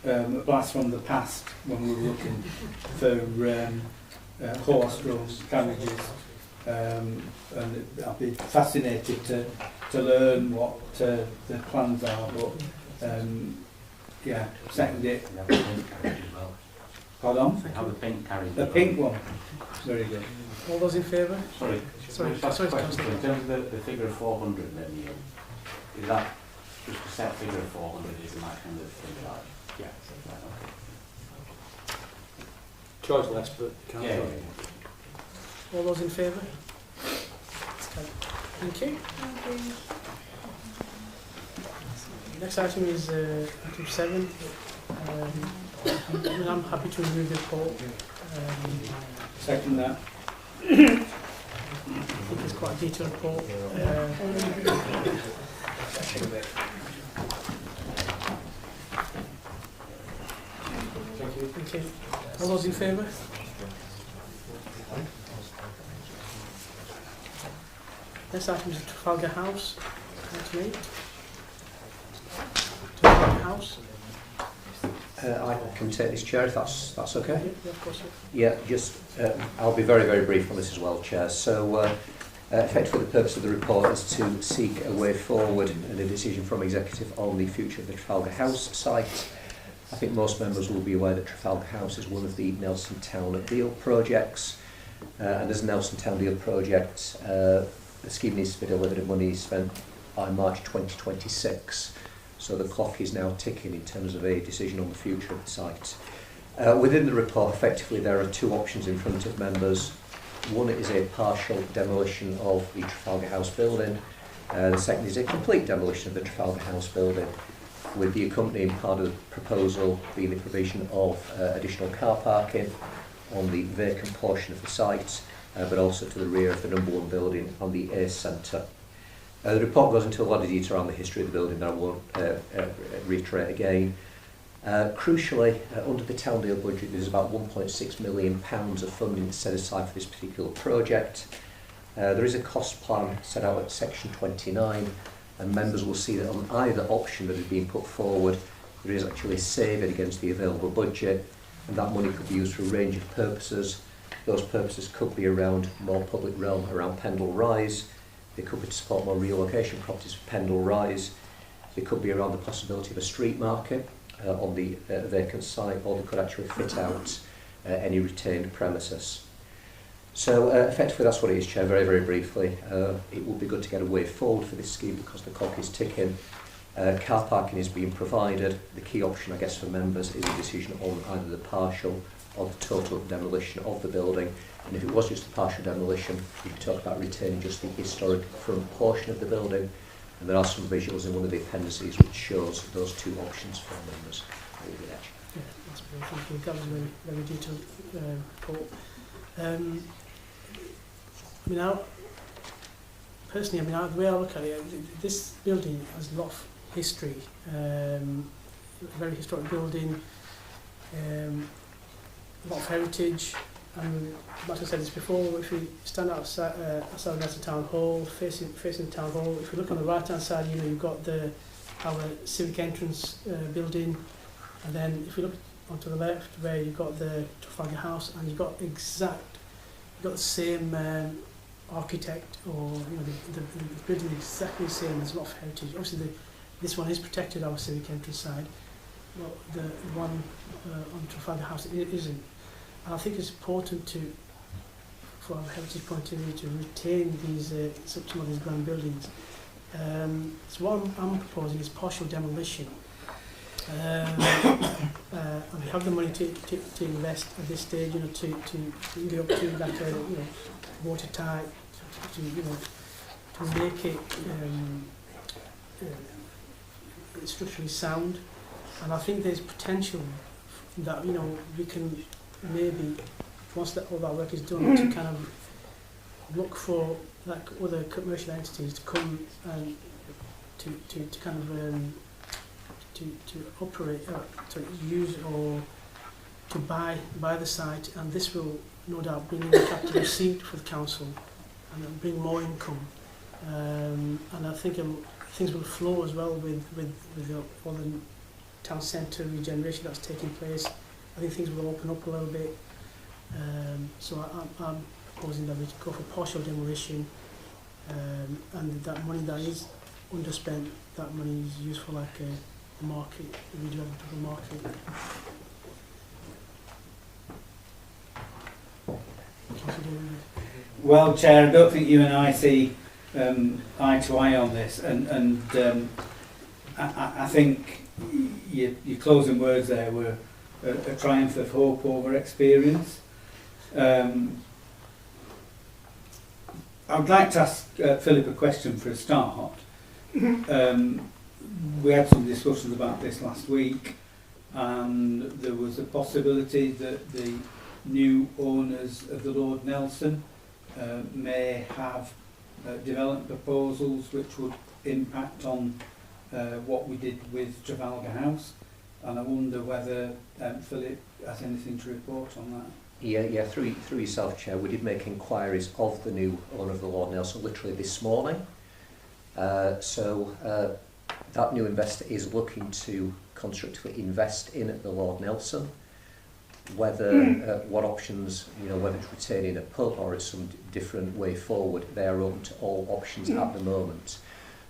a blast from the past when we were looking for horse-drawn carriages. And I'd be fascinated to learn what the plans are, but yeah, second it. Pardon? Have the pink carriage. The pink one. Very good. All those in favour? Sorry, Sorry, just sorry, a question. Councillor. In terms of the figure of 400 then, Neil, is that just a set figure of 400 is the maximum that's been charged? Yeah. Right, okay. Charge less, but can't Yeah, charge. All those in favour? Thank you. Next item is item 7. I'm happy to review the report. Second that. I think it's quite a detailed report. Thank you. All those in favour? Next item is Trafalgar House. Item 8. Trafalgar House. I can take this, Chair, if that's okay. Yeah, of course. Yeah, just I'll be very, very brief on this as well, Chair. So, effectively, the purpose of the report is to seek a way forward and a decision from Executive on the future of the Trafalgar House site. I think most members will be aware that Trafalgar House is one of the Nelson Town Deal projects, and as a Nelson Town Deal project, the scheme needs to be delivered and money spent by March 2026. So the clock is now ticking in terms of a decision on the future of the site. Within the report, effectively, there are two options in front of members. One is a partial demolition of the Trafalgar House building. The second is a complete demolition of the Trafalgar House building, with the accompanying part of the proposal being the provision of additional car parking on the vacant portion of the site, but also to the rear of the number 1 building on the A Centre. The report goes into a lot of detail around the history of the building that I won't reiterate again. Crucially, under the Town Deal budget, there's about £1.6 million of funding set aside for this particular project. There is a cost plan set out at section 29, and members will see that on either option that is being put forward, there is actually a saving against the available budget, and that money could be used for a range of purposes. Those purposes could be around more public realm around Pendle Rise. They could be to support more relocation properties for Pendle Rise. They could be around the possibility of a street market on the vacant site, or they could actually fit out any retained premises. So effectively that's what it is, Chair, very, very briefly. It would be good to get a way forward for this scheme because the clock is ticking. Car parking is being provided. The key option, I guess, for members is a decision on either the partial or the total demolition of the building. And if it was just a partial demolition, we could talk about retaining just the historic front portion of the building. And there are some visuals in one of the appendices which shows those two options for members. Yeah, that's brilliant. Thank you. That was a very, very detailed report. I mean, personally, the way I look at it, this building has a lot of history. A very historic building, a lot of heritage. And like I said this before, if we stand outside the town hall, facing the town hall, if you look on the right hand side, you've got our civic entrance building, and then if you look onto the left, where you've got the Trafalgar House, and you've got the same architect, or the building is exactly the same. There's a lot of heritage. Obviously, this one is protected, our civic entrance side. Well, the one on Trafalgar House it isn't. And I think it's important for our heritage point of view, to retain these some of these grand buildings. So what I'm proposing is partial demolition. And we have the money to invest at this stage, to go up to like watertight, to make it structurally sound. And I think there's potential that we can maybe, once all that work is done, to kind of look for like other commercial entities to come and to kind of to operate, to use or to buy the site, and this will no doubt bring in a capital receipt for the council and it'll bring more income. And I think things will flow as well with all the town centre regeneration that's taking place. I think things will open up a little bit. So I'm proposing that we go for partial demolition, and that money that is underspent, that money is used for like a market, a redevelopment of a market. Well, Chair, I don't think you and I see eye to eye on this, and I think your closing words there were a triumph of hope over experience. I'd like to ask Philip a question for a start. We had some discussions about this last week, and there was a possibility that the new owners of the Lord Nelson may have development proposals which would impact on what we did with Trafalgar House, and I wonder whether Philip has anything to report on that. Yeah, through yourself, Chair, we did make inquiries of the new owner of the Lord Nelson literally this morning. So that new investor is looking to constructively invest in the Lord Nelson. Whether what options, whether it's retaining a pub or it's some different way forward, they are open to all options at the moment.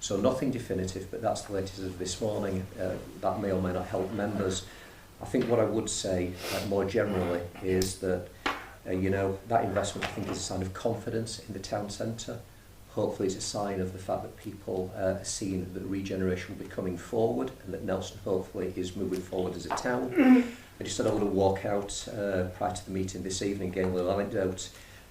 So nothing definitive, but that's the latest of this morning. That may or may not help members. I think what I would say more generally is that, that investment I think is a sign of confidence in the town centre. Hopefully it's a sign of the fact that people are seeing that regeneration will be coming forward and that Nelson hopefully is moving forward as a town. I just said I would walk out prior to the meeting this evening, getting a little anecdote.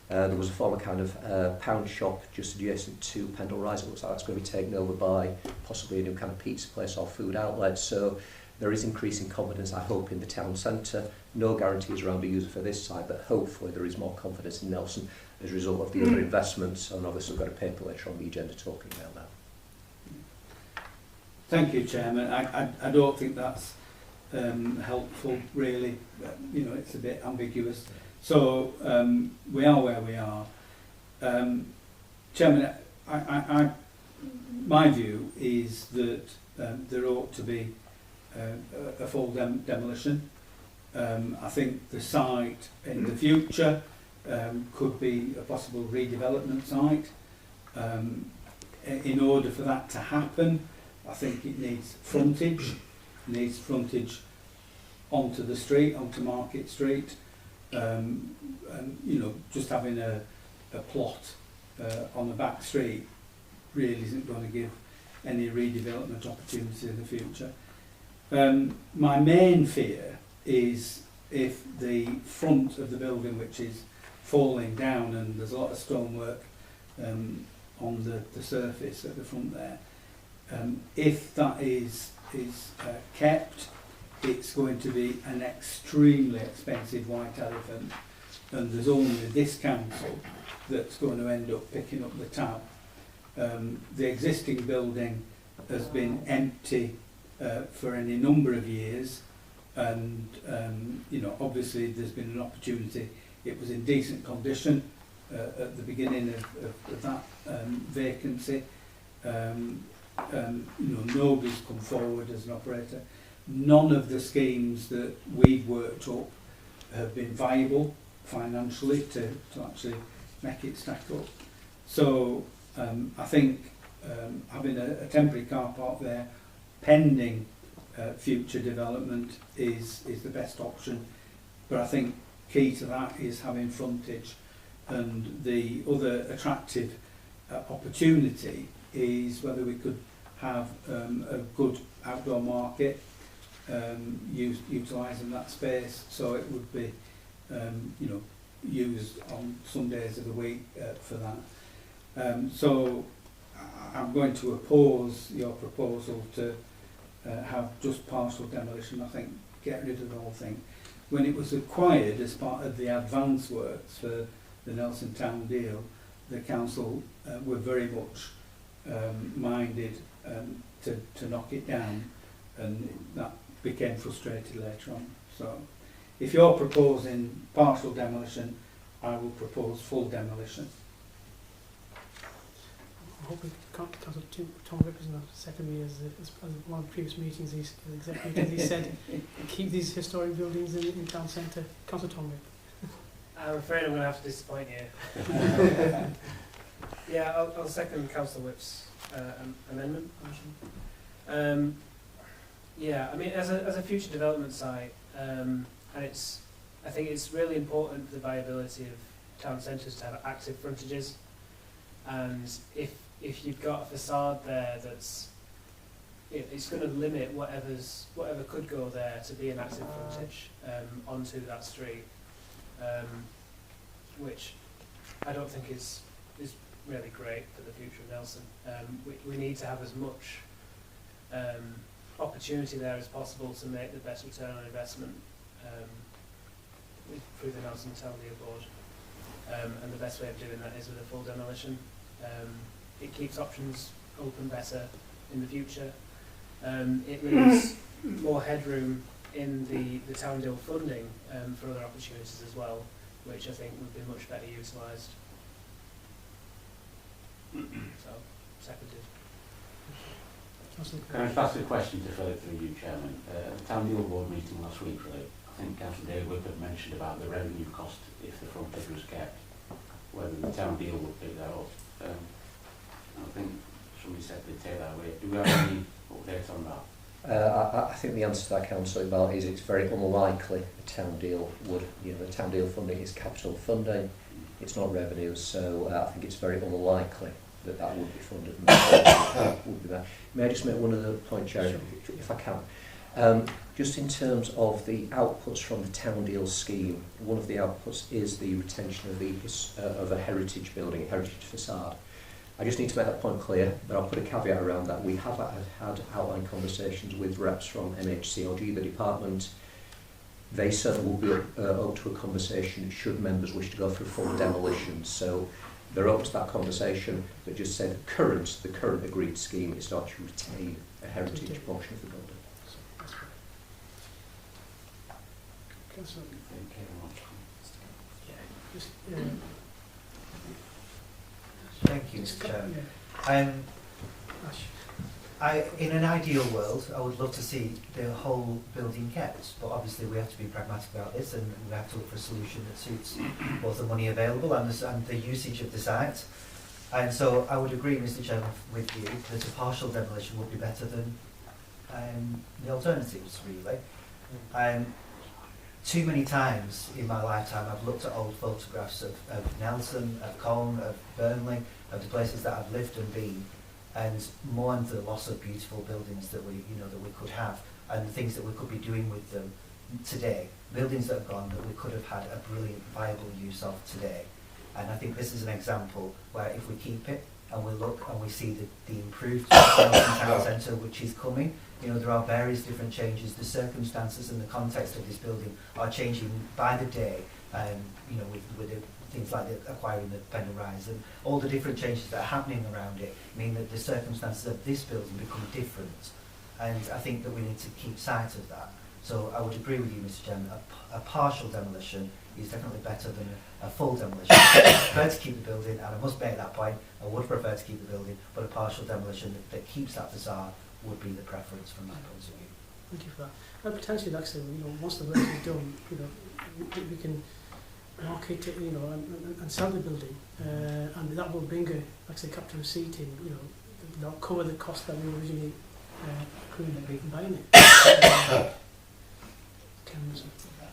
There was a former kind of pound shop just adjacent to Pendle Rise. It looks like that's going to be taken over by possibly a new kind of pizza place or food outlet. So there is increasing confidence, I hope, in the town centre. No guarantees around a user for this site, but hopefully there is more confidence in Nelson as a result of the other investments. And obviously we've got a paper later on the agenda talking about that. Thank you, Chairman. I don't think that's helpful, really. It's a bit ambiguous. So we are where we are. Chairman, my view is that there ought to be a full demolition. I think the site in the future could be a possible redevelopment site. In order for that to happen, I think it needs frontage. It needs frontage onto the street, onto Market Street. And just having a plot on the back street really isn't going to give any redevelopment opportunities in the future. My main fear is if the front of the building, which is falling down, and there's a lot of stonework on the surface at the front there, if that is kept, it's going to be an extremely expensive white elephant, and there's only this council that's going to end up picking up the tab. The existing building has been empty for any number of years, and obviously there's been an opportunity. It was in decent condition at the beginning of that vacancy. Nobody's come forward as an operator. None of the schemes that we've worked up have been viable financially to actually make it stack up. So I think having a temporary car park there pending future development is the best option. But I think key to that is having frontage, and the other attractive opportunity is whether we could have a good outdoor market, utilising that space, so it would be used on some days of the week for that. So I'm going to oppose your proposal to have just partial demolition. I think get rid of the whole thing. When it was acquired as part of the advance works for the Nelson Town deal, the council were very much minded to knock it down, and that became frustrated later on. So if you're proposing partial demolition, I will propose full demolition. I'm hoping Councillor Tom Rippers in the second as one of the previous meetings, he said, keep these historic buildings in town centre. Councillor Tom Rippers. I'm afraid I'm going to have to disappoint you. Yeah, I'll second Councillor Whip's amendment. Yeah, I mean, as a future development site, and I think it's really important for the viability of town centres to have active frontages. And if you've got a facade there that's, it's going to limit whatever could go there to be an active frontage onto that street, which I don't think is really great for the future of Nelson. We need to have as much opportunity there as possible to make the best return on investment through the Nelson Town Deal Board. And the best way of doing that is with a full demolition. It keeps options open better in the future. It leaves more headroom in the town deal funding for other opportunities as well, which I think would be much better utilised. So, seconded. Can I just ask a question to Philip through you, Chairman? At the Town Deal Board meeting last week, Philip, I think Councillor Dave Whip had mentioned about the revenue cost if the frontage was kept, whether the Town Deal would pick that up. I think somebody said they'd take that away. Do we have any updates on that? I think the answer to that, Councillor Iqbal, is it's very unlikely the town deal would, the town deal funding is capital funding, it's not revenue, so I think it's very unlikely that would be funded. Would be that. May I just make one other point, Chair, if I can? Just in terms of the outputs from the town deal scheme, one of the outputs is the retention of a heritage building, a heritage facade. I just need to make that point clear, but I'll put a caveat around that. We have had outline conversations with reps from MHCLG, the department. They certainly will be up to a conversation should members wish to go through full demolition. So they're open to that conversation, but just say the current agreed scheme is not to retain a heritage portion of the building. Thank you, Mr. Chairman. In an ideal world, I would love to see the whole building kept, but obviously we have to be pragmatic about this, and we have to look for a solution that suits both the money available and the usage of the site. And so I would agree, Mr. Chairman, with you that a partial demolition would be better than the alternatives, really. Too many times in my lifetime I've looked at old photographs of Nelson, of Colne, of Burnley, of the places that I've lived and been, and mourned the loss of beautiful buildings that we could have, and the things that we could be doing with them today. Buildings that have gone that we could have had a brilliant, viable use of today. And I think this is an example where if we keep it and we look and we see the improved town centre which is coming, there are various different changes. The circumstances and the context of this building are changing by the day. With things like acquiring the Pendle Rise and all the different changes that are happening around it mean that the circumstances of this building become different. And I think that we need to keep sight of that. So I would agree with you, Mr. Chairman. A partial demolition is definitely better than a full demolition. I prefer to keep the building, and I must make that point. I would prefer to keep the building, but a partial demolition that keeps that facade would be the preference from my point of view. Thank you for that. And potentially, like I said, once the work is done, we can market it, and sell the building, and that will bring a capital receipt in, that'll cover the cost that we originally accrued in buying it.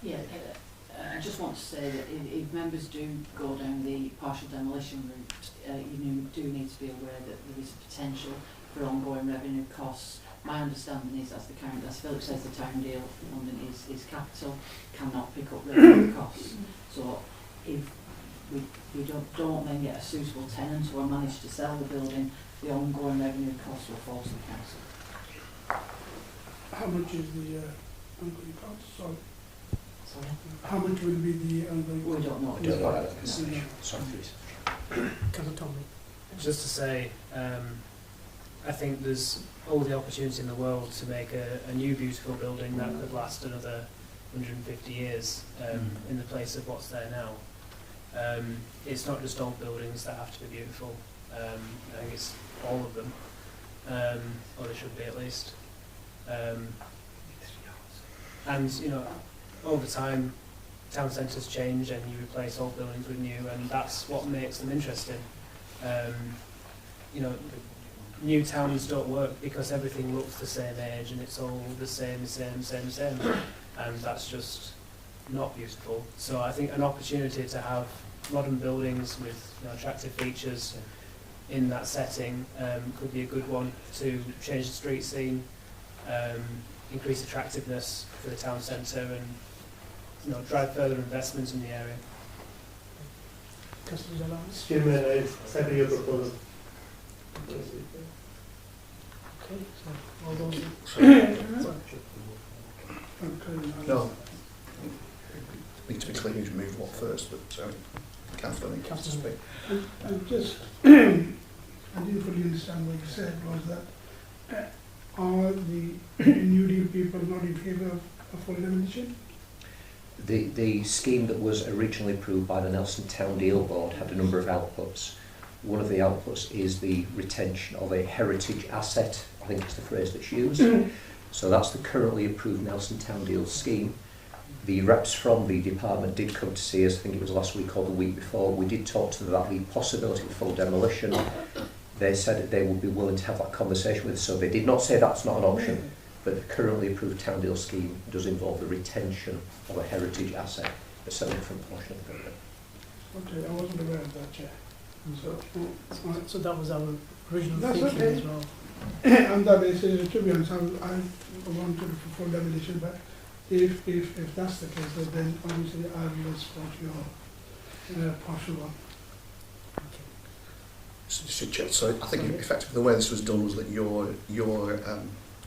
Yeah, I just want to say that if members do go down the partial demolition route, you do need to be aware that there is a potential for ongoing revenue costs. My understanding is, as Philip says, the town deal funding is capital, cannot pick up revenue costs. So if we don't then get a suitable tenant or manage to sell the building, the ongoing revenue costs will fall to the council. How much is the ongoing cost? Sorry? How much will be the ongoing cost? We don't know. I don't know that. Sorry, please. Councillor Tomlin. Just to say, I think there's all the opportunity in the world to make a new beautiful building that could last another 150 years in the place of what's there now. It's not just old buildings that have to be beautiful. I think it's all of them, or they should be at least. And you know, over time, town centres change and you replace old buildings with new, and that's what makes them interesting. You know, new towns don't work because everything looks the same age and it's all the same, and that's just not beautiful. So I think an opportunity to have modern buildings with, you know, attractive features in that setting could be a good one to change the street scene, increase attractiveness for the town centre, and, you know, drive further investments in the area. Councillor Jalal. Chairman, I second your proposal. Okay, so all those No. Need to be clear who's moved what first, but Councillor needs to speak. And just, I didn't fully understand what you said, was that are the New Deal people not in favour of a full demolition? The scheme that was originally approved by the Nelson Town Deal Board had a number of outputs. One of the outputs is the retention of a heritage asset, I think it's the phrase that's used. So that's the currently approved Nelson Town Deal scheme. The reps from the department did come to see us, I think it was last week or the week before. We did talk to them about the possibility of full demolition. They said that they would be willing to have that conversation with us, so they did not say that's not an option, but the currently approved Town Deal scheme does involve the retention of a heritage asset, a slightly different portion of the building. Okay, I wasn't aware of that, Chair. So that was our original That's thinking okay. as well. And that is, to be honest, I wanted full demolition, but if that's the case, then obviously I will support your partial one. So I think effectively the way this was done was that your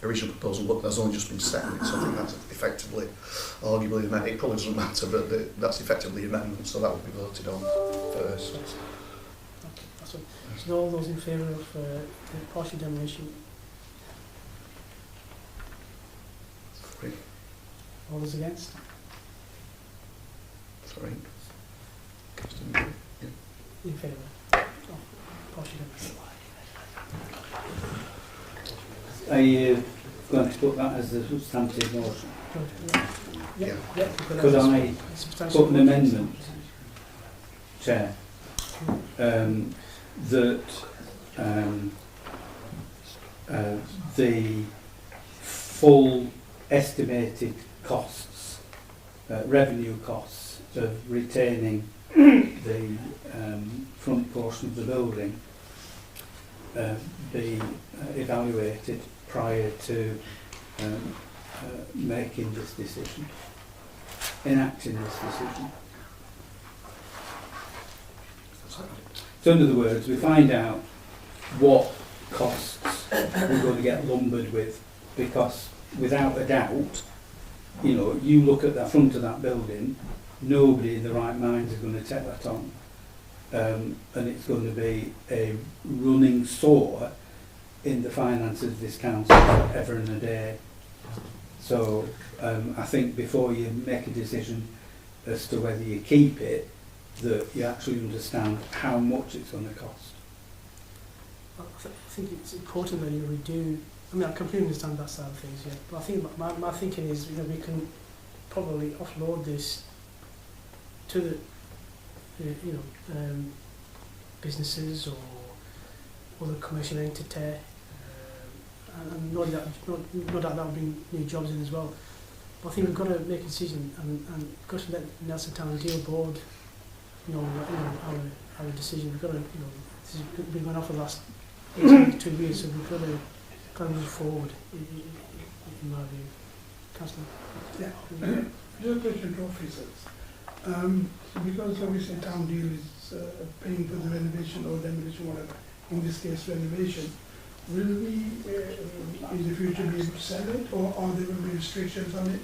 original proposal has only just been seconded, so I think that's effectively, arguably, it probably doesn't matter, but that's effectively the amendment, so that will be voted on first. Okay, that's all. So all those in favour of the partial demolition? 3. All those against? 3. In favour of partial demolition. Are you going to put that as a substantive motion? Yeah. Could I put an amendment, Chair, that the full estimated costs, revenue costs of retaining the front portion of the building be evaluated prior to making this decision, enacting this decision. So in other words, we find out what costs we're going to get lumbered with, because without a doubt, you know, you look at the front of that building, nobody in the right mind is going to take that on. And it's going to be a running sore in the finances of this council forever and a day. So I think before you make a decision as to whether you keep it, that you actually understand how much it's going to cost. I think it's important that you redo. I mean, I completely understand that side of things, yeah. But I think my thinking is, you know, we can probably offload this to the businesses or other commercial entity, and no doubt that will bring new jobs in as well. But I think we've got to make a decision, and because of that Nelson Town Deal Board, our decision, we've got to, this has been going on for the last 2 years, so we've got to move forward, in my view. Councillor? Yeah. Just a question to officers. Because obviously Town Deal is paying for the renovation or demolition, whatever, in this case renovation, will we in the future be able to sell it, or are there going to be restrictions on it,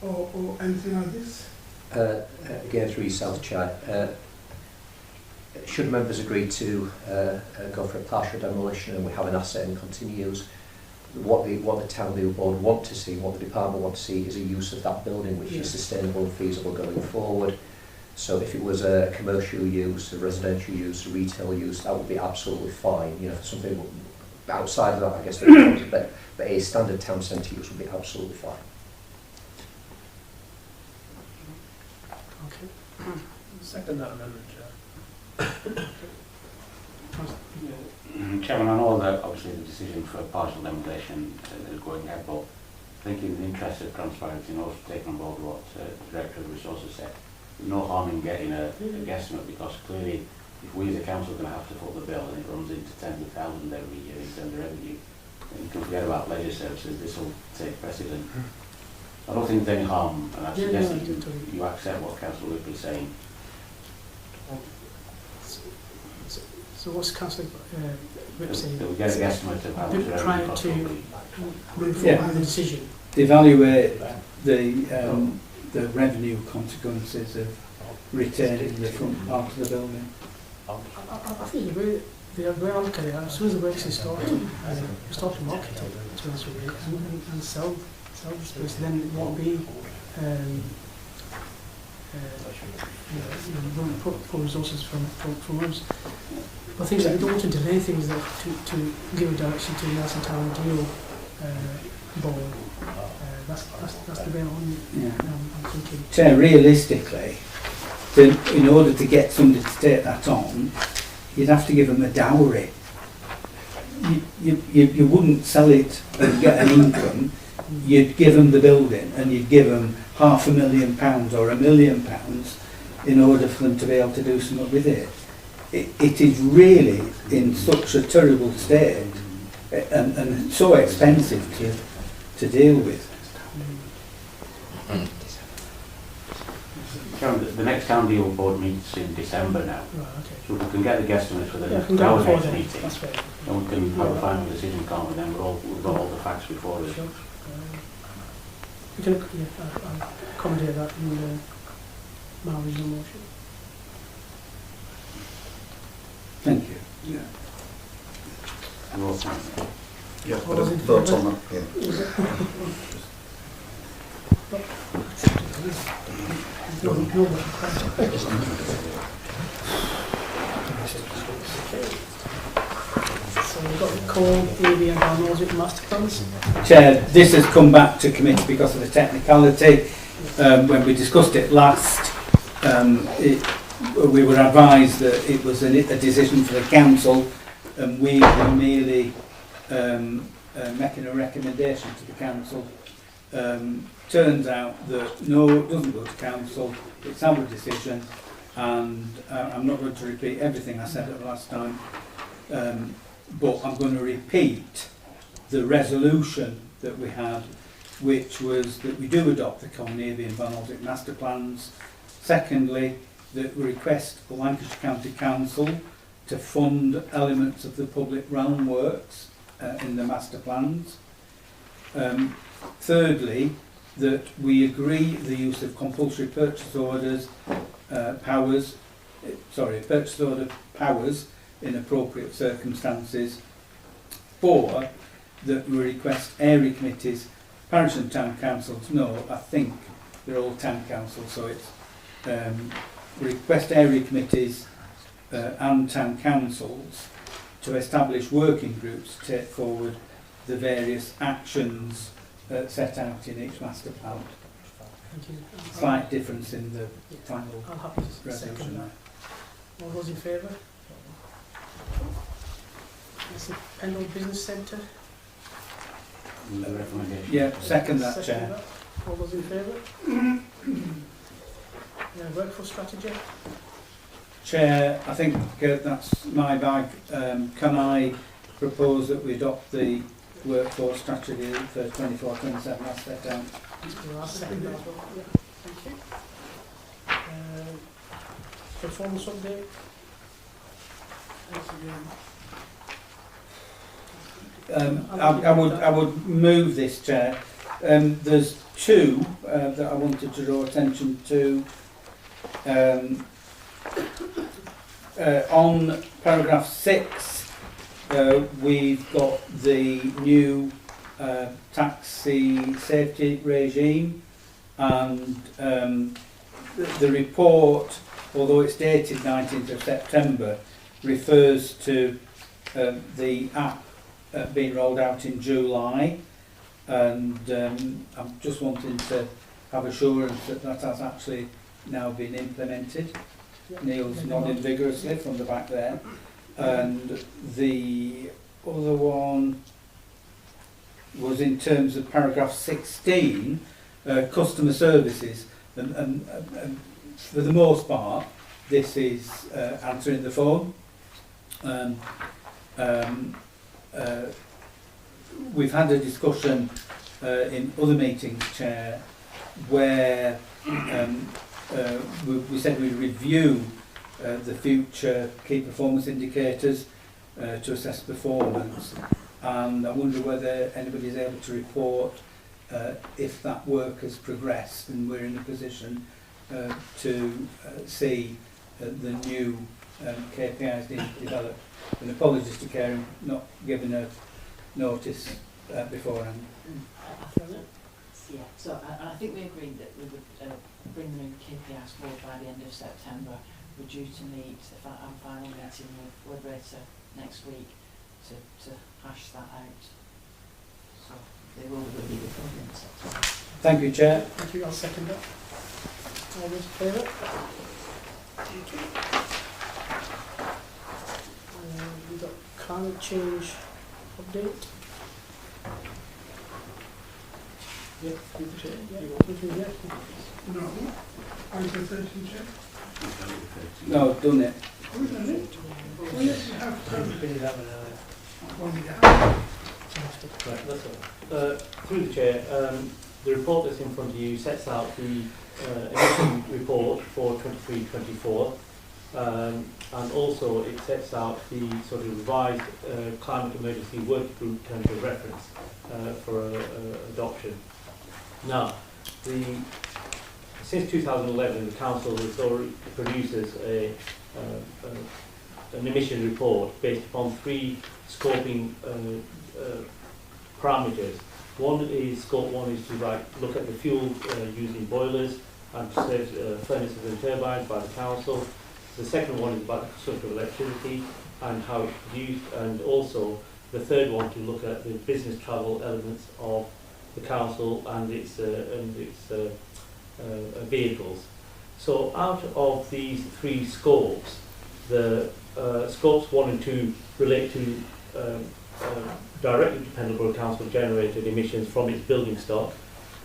or anything like this? Again, through yourself, Chair. should members agree to go for a partial demolition and we have an asset and continue use, what the town legal board want to see, what the department want to see is a use of that building which is sustainable and feasible going forward. So if it was a commercial use, a residential use, a retail use, that would be absolutely fine. You know, something outside of that, I guess, but a standard town centre use would be absolutely fine. Okay. Second that amendment, Chair. Chairman, I know that obviously the decision for partial demolition is going ahead, but I think in the interest of transparency and also taking on board what the Director of Resources said, there's no harm in getting a guesstimate, because clearly if we as a council are going to have to foot the bill and it runs into tens of thousands every year in terms of revenue, and you can forget about leisure services, this will take precedent. I don't think there's any harm, and I suggest that you accept what Councillor Whipple is saying. So what's Councillor Whip saying? That we get a guesstimate of how much revenue Prior cost to will be. move forward with the decision. Evaluate the revenue consequences of retaining the front part of the building. I think the way I look at it, as soon as the works is started, start to market it, to be honest with you, and sell the space, then it won't be you won't put resources from us. But things like we don't want to delay things that to give a direction to Nelson Town Deal board. That's the way I'm thinking. Chair, realistically, in order to get somebody to take that on, you'd have to give them a dowry. You wouldn't sell it and get an income. You'd give them the building and you'd give them £500,000 or £1 million in order for them to be able to do something with it. It is really in such a terrible state and so expensive to deal with. The next town deal board meets in December now, so we can get the guesstimates for the next meeting, and we can have a final decision, can't we? Then we've got all the facts before us. We can accommodate that in my original motion. Thank you. Yeah. Yeah, but a vote on that. So we've got the core, AV and Balnozic master plans. Chair, this has come back to committee because of the technicality. When we discussed it last, we were advised that it was a decision for the council, and we were merely making a recommendation to the council. Turns out that no, it doesn't go to council, it's our decision, and I'm not going to repeat everything I said at last time, but I'm going to repeat the resolution that we had, which was that we do adopt the Colnavy and Balnozic master plans. Secondly, that we request the Lancashire County Council to fund elements of the public realm works in the master plans. Thirdly, that we agree the use of compulsory purchase orders purchase order powers in appropriate circumstances. 4, that we request area committees, parish and town councils, no, I think they're all town councils, so it's we request area committees and town councils to establish working groups to take forward the various actions set out in each master plan. Thank you. Slight difference in the final I'm happy to second resolution. that. All those in favour? That's the Pendle Business Centre. Yeah, second that, Second Chair. that. All those in favour? Workforce strategy. Chair, I think that's my bag. Can I propose that we adopt the workforce strategy for 24-27 as set out? I'll second that as well. Yeah. Thank you. Performance update. I would move this, Chair. There's 2 that I wanted to draw attention to. On paragraph 6, we've got the new taxi safety regime, and the report, although it's dated 19th of September, refers to the app being rolled out in July, and I'm just wanting to have assurance that that has actually now been implemented. Neil's nodding vigorously from the back there. And the other one was in terms of paragraph 16, customer services, and for the most part this is answering the phone. We've had a discussion in other meetings, Chair, where we said we'd review the future key performance indicators to assess performance, and I wonder whether anybody is able to report if that work has progressed and we're in a position to see the new KPIs being developed. And apologies to Karen not giving a notice beforehand. Yeah, so I think we agreed that we would bring the new KPIs forward by the end of September. We're due to meet our final meeting with Liberator next week to hash that out. So they will be before the end of September. Thank you, Chair. Thank you. I'll second that. All those in favour? Thank you. We've got climate change update. Yeah, No. Item 13, Chair. No, done it. Who's done it? Oh, yes, you have. Right, that's all. Through the Chair, the report that's in front of you sets out the emission report for 23-24, and also it sets out the sort of revised climate emergency working group terms of reference for adoption. Now, since 2011, the Council has already produces an emission report based upon 3 scoping parameters. One is, scope 1 is to look at the fuel used in boilers and furnaces and turbines by the Council. The second one is about the consumption of electricity and how it's produced, and also the third one to look at the business travel elements of the Council and its vehicles. So out of these 3 scopes, the scopes 1 and 2 relate to directly to Pendleborough Council generated emissions from its building stock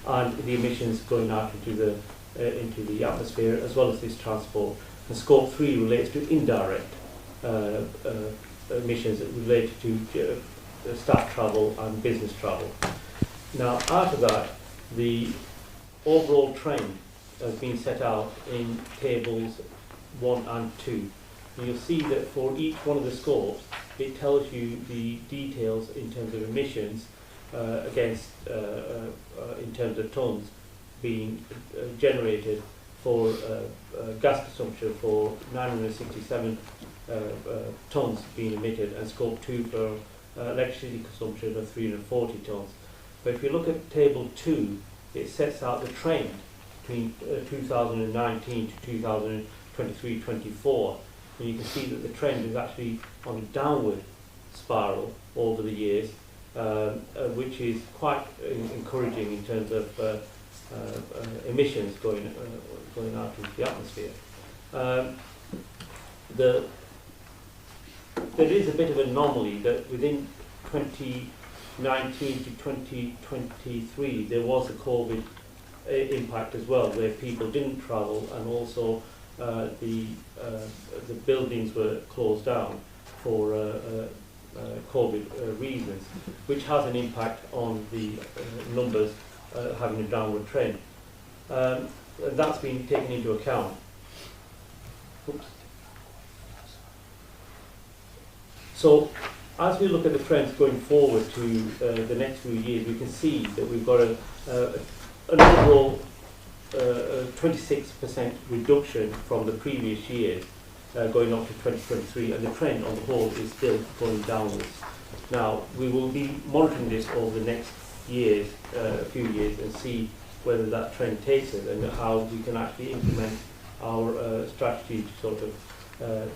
and the emissions going out into the atmosphere, as well as its transport. And scope 3 relates to indirect emissions related to staff travel and business travel. Now, out of that, the overall trend has been set out in tables 1 and 2. And you'll see that for each one of the scopes, it tells you the details in terms of emissions against, in terms of tonnes being generated for gas consumption for 967 tonnes being emitted, and scope 2 for electricity consumption of 340 tonnes. But if you look at table 2, it sets out the trend between 2019 to 2023-24, and you can see that the trend is actually on a downward spiral over the years, which is quite encouraging in terms of emissions going out into the atmosphere. There is a bit of an anomaly that within 2019 to 2023 there was a COVID impact as well, where people didn't travel, and also the buildings were closed down for COVID reasons, which has an impact on the numbers having a downward trend. That's been taken into account. Oops. So, as we look at the trends going forward to the next few years, we can see that we've got an overall 26% reduction from the previous years going up to 2023, and the trend on the whole is still going downwards. Now, we will be monitoring this over the next years, few years, and see whether that trend takes it and how we can actually implement our strategy to sort of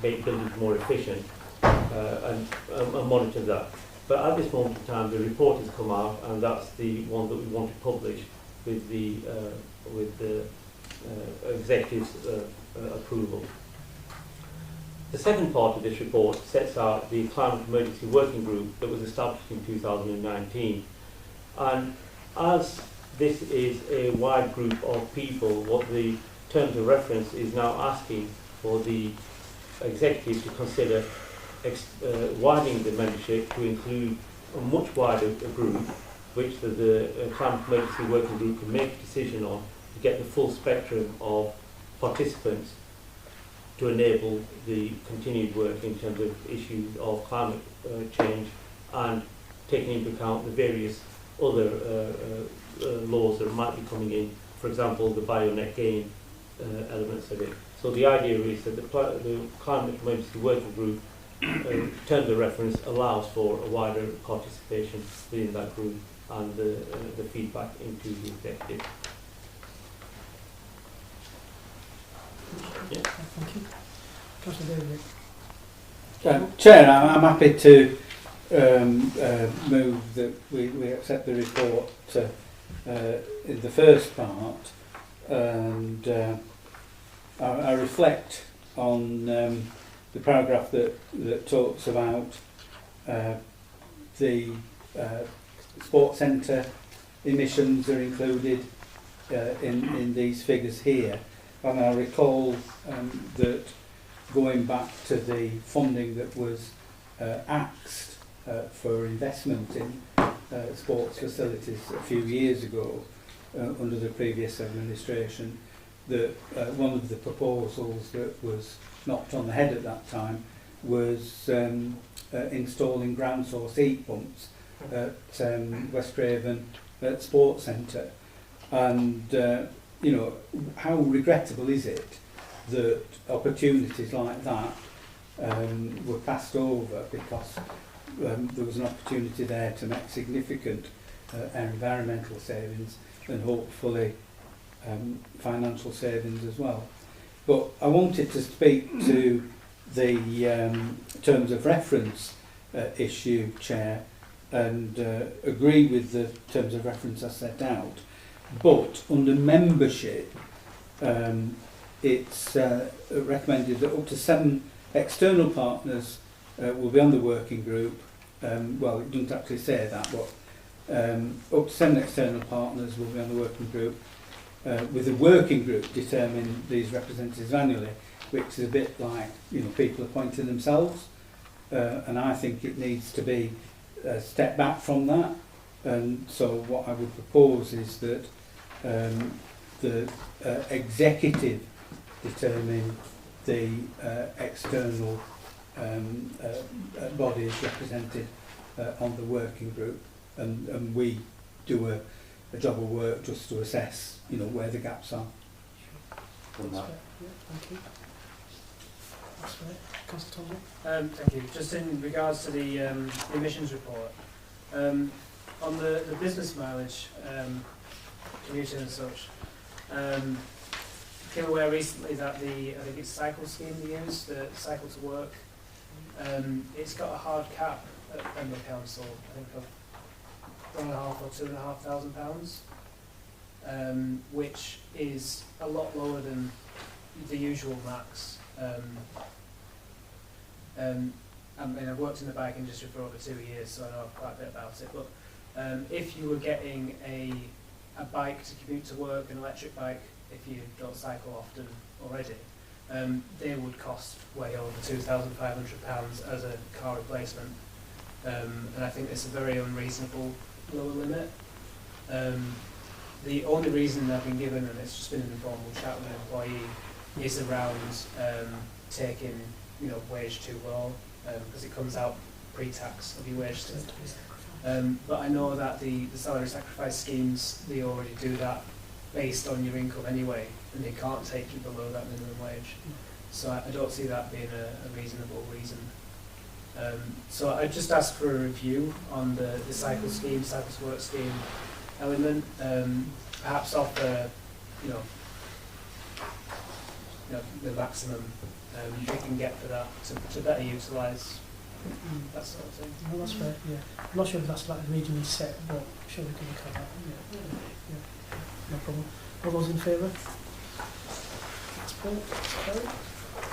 make buildings more efficient and monitor that. But at this moment in time, the report has come out, and that's the one that we want to publish with the executive's approval. The second part of this report sets out the Climate Emergency Working Group that was established in 2019. And as this is a wide group of people, what the terms of reference is now asking for the executive to consider widening the membership to include a much wider group, which the Climate Emergency Working Group can make a decision on to get the full spectrum of participants to enable the continued work in terms of issues of climate change and taking into account the various other laws that might be coming in, for example, the bio-net gain elements of it. So the idea is that the Climate Emergency Working Group terms of reference allows for a wider participation within that group and the feedback into the executive. Yeah. Thank you. Councillor David. Chair, I'm happy to move that we accept the report in the first part, and I reflect on the paragraph that talks about the sports centre emissions are included in these figures here. And I recall that going back to the funding that was axed for investment in sports facilities a few years ago under the previous administration, that one of the proposals that was knocked on the head at that time was installing ground source heat pumps at West Craven Sports Centre. And you know, how regrettable is it that opportunities like that were passed over because there was an opportunity there to make significant environmental savings and hopefully financial savings as well. But I wanted to speak to the terms of reference issue, Chair, and agree with the terms of reference I set out. But under membership, it's recommended that up to 7 external partners will be on the working group. Well, it doesn't actually say that, but up to 7 external partners will be on the working group, with the working group determining these representatives annually, which is a bit like, you know, people appointing themselves. And I think it needs to be a step back from that. And so what I would propose is that the executive determine the external bodies represented on the working group, and we do a job of work just to assess, you know, where the gaps are. Thank you. Councillor Thompson. Thank you. Just in regards to the emissions report, on the business mileage commuting and such, became aware recently that I think it's cycle scheme they use, the cycle to work, it's got a hard cap at Pembroke Council, I think of £1,500 or £2,500, which is a lot lower than the usual max. I mean, I've worked in the bike industry for over 2 years, so I know quite a bit about it. But if you were getting a bike to commute to work, an electric bike, if you don't cycle often already, they would cost way over £2,500 as a car replacement. And I think it's a very unreasonable lower limit. The only reason I've been given, and it's just been an informal chat with an employee, is around taking, you know, wage too low, because it comes out pre-tax of your wage slip. But I know that the salary sacrifice schemes, they already do that based on your income anyway, and they can't take you below that minimum wage. So I don't see that being a reasonable reason. So I just ask for a review on the cycle scheme, cycle to work scheme element. Perhaps offer, the maximum we can get for that to better utilise that sort of thing. No, that's fair, yeah. I'm not sure if that's like regionally set, but I'm sure we can look at that. Yeah. No problem. All those in favour? That's carried.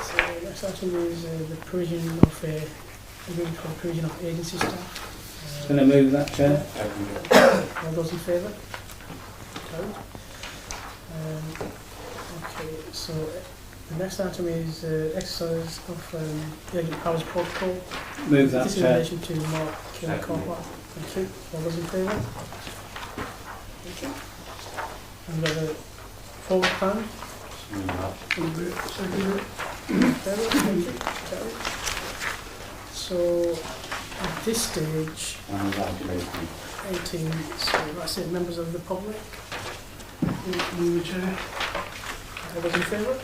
So next item is the provision of agreement for the provision of agency staff. Going to move that, Chair. All those in favour? Carried. Okay, so the next item is exercise of the Agent Powers Protocol. Move that, This is in Chair. relation to Mark Carpark. Thank you. All those in favour? Thank you. And we have a forward plan. So at this stage, 18, so that's it, members of the public. Move the chair. All those in favour?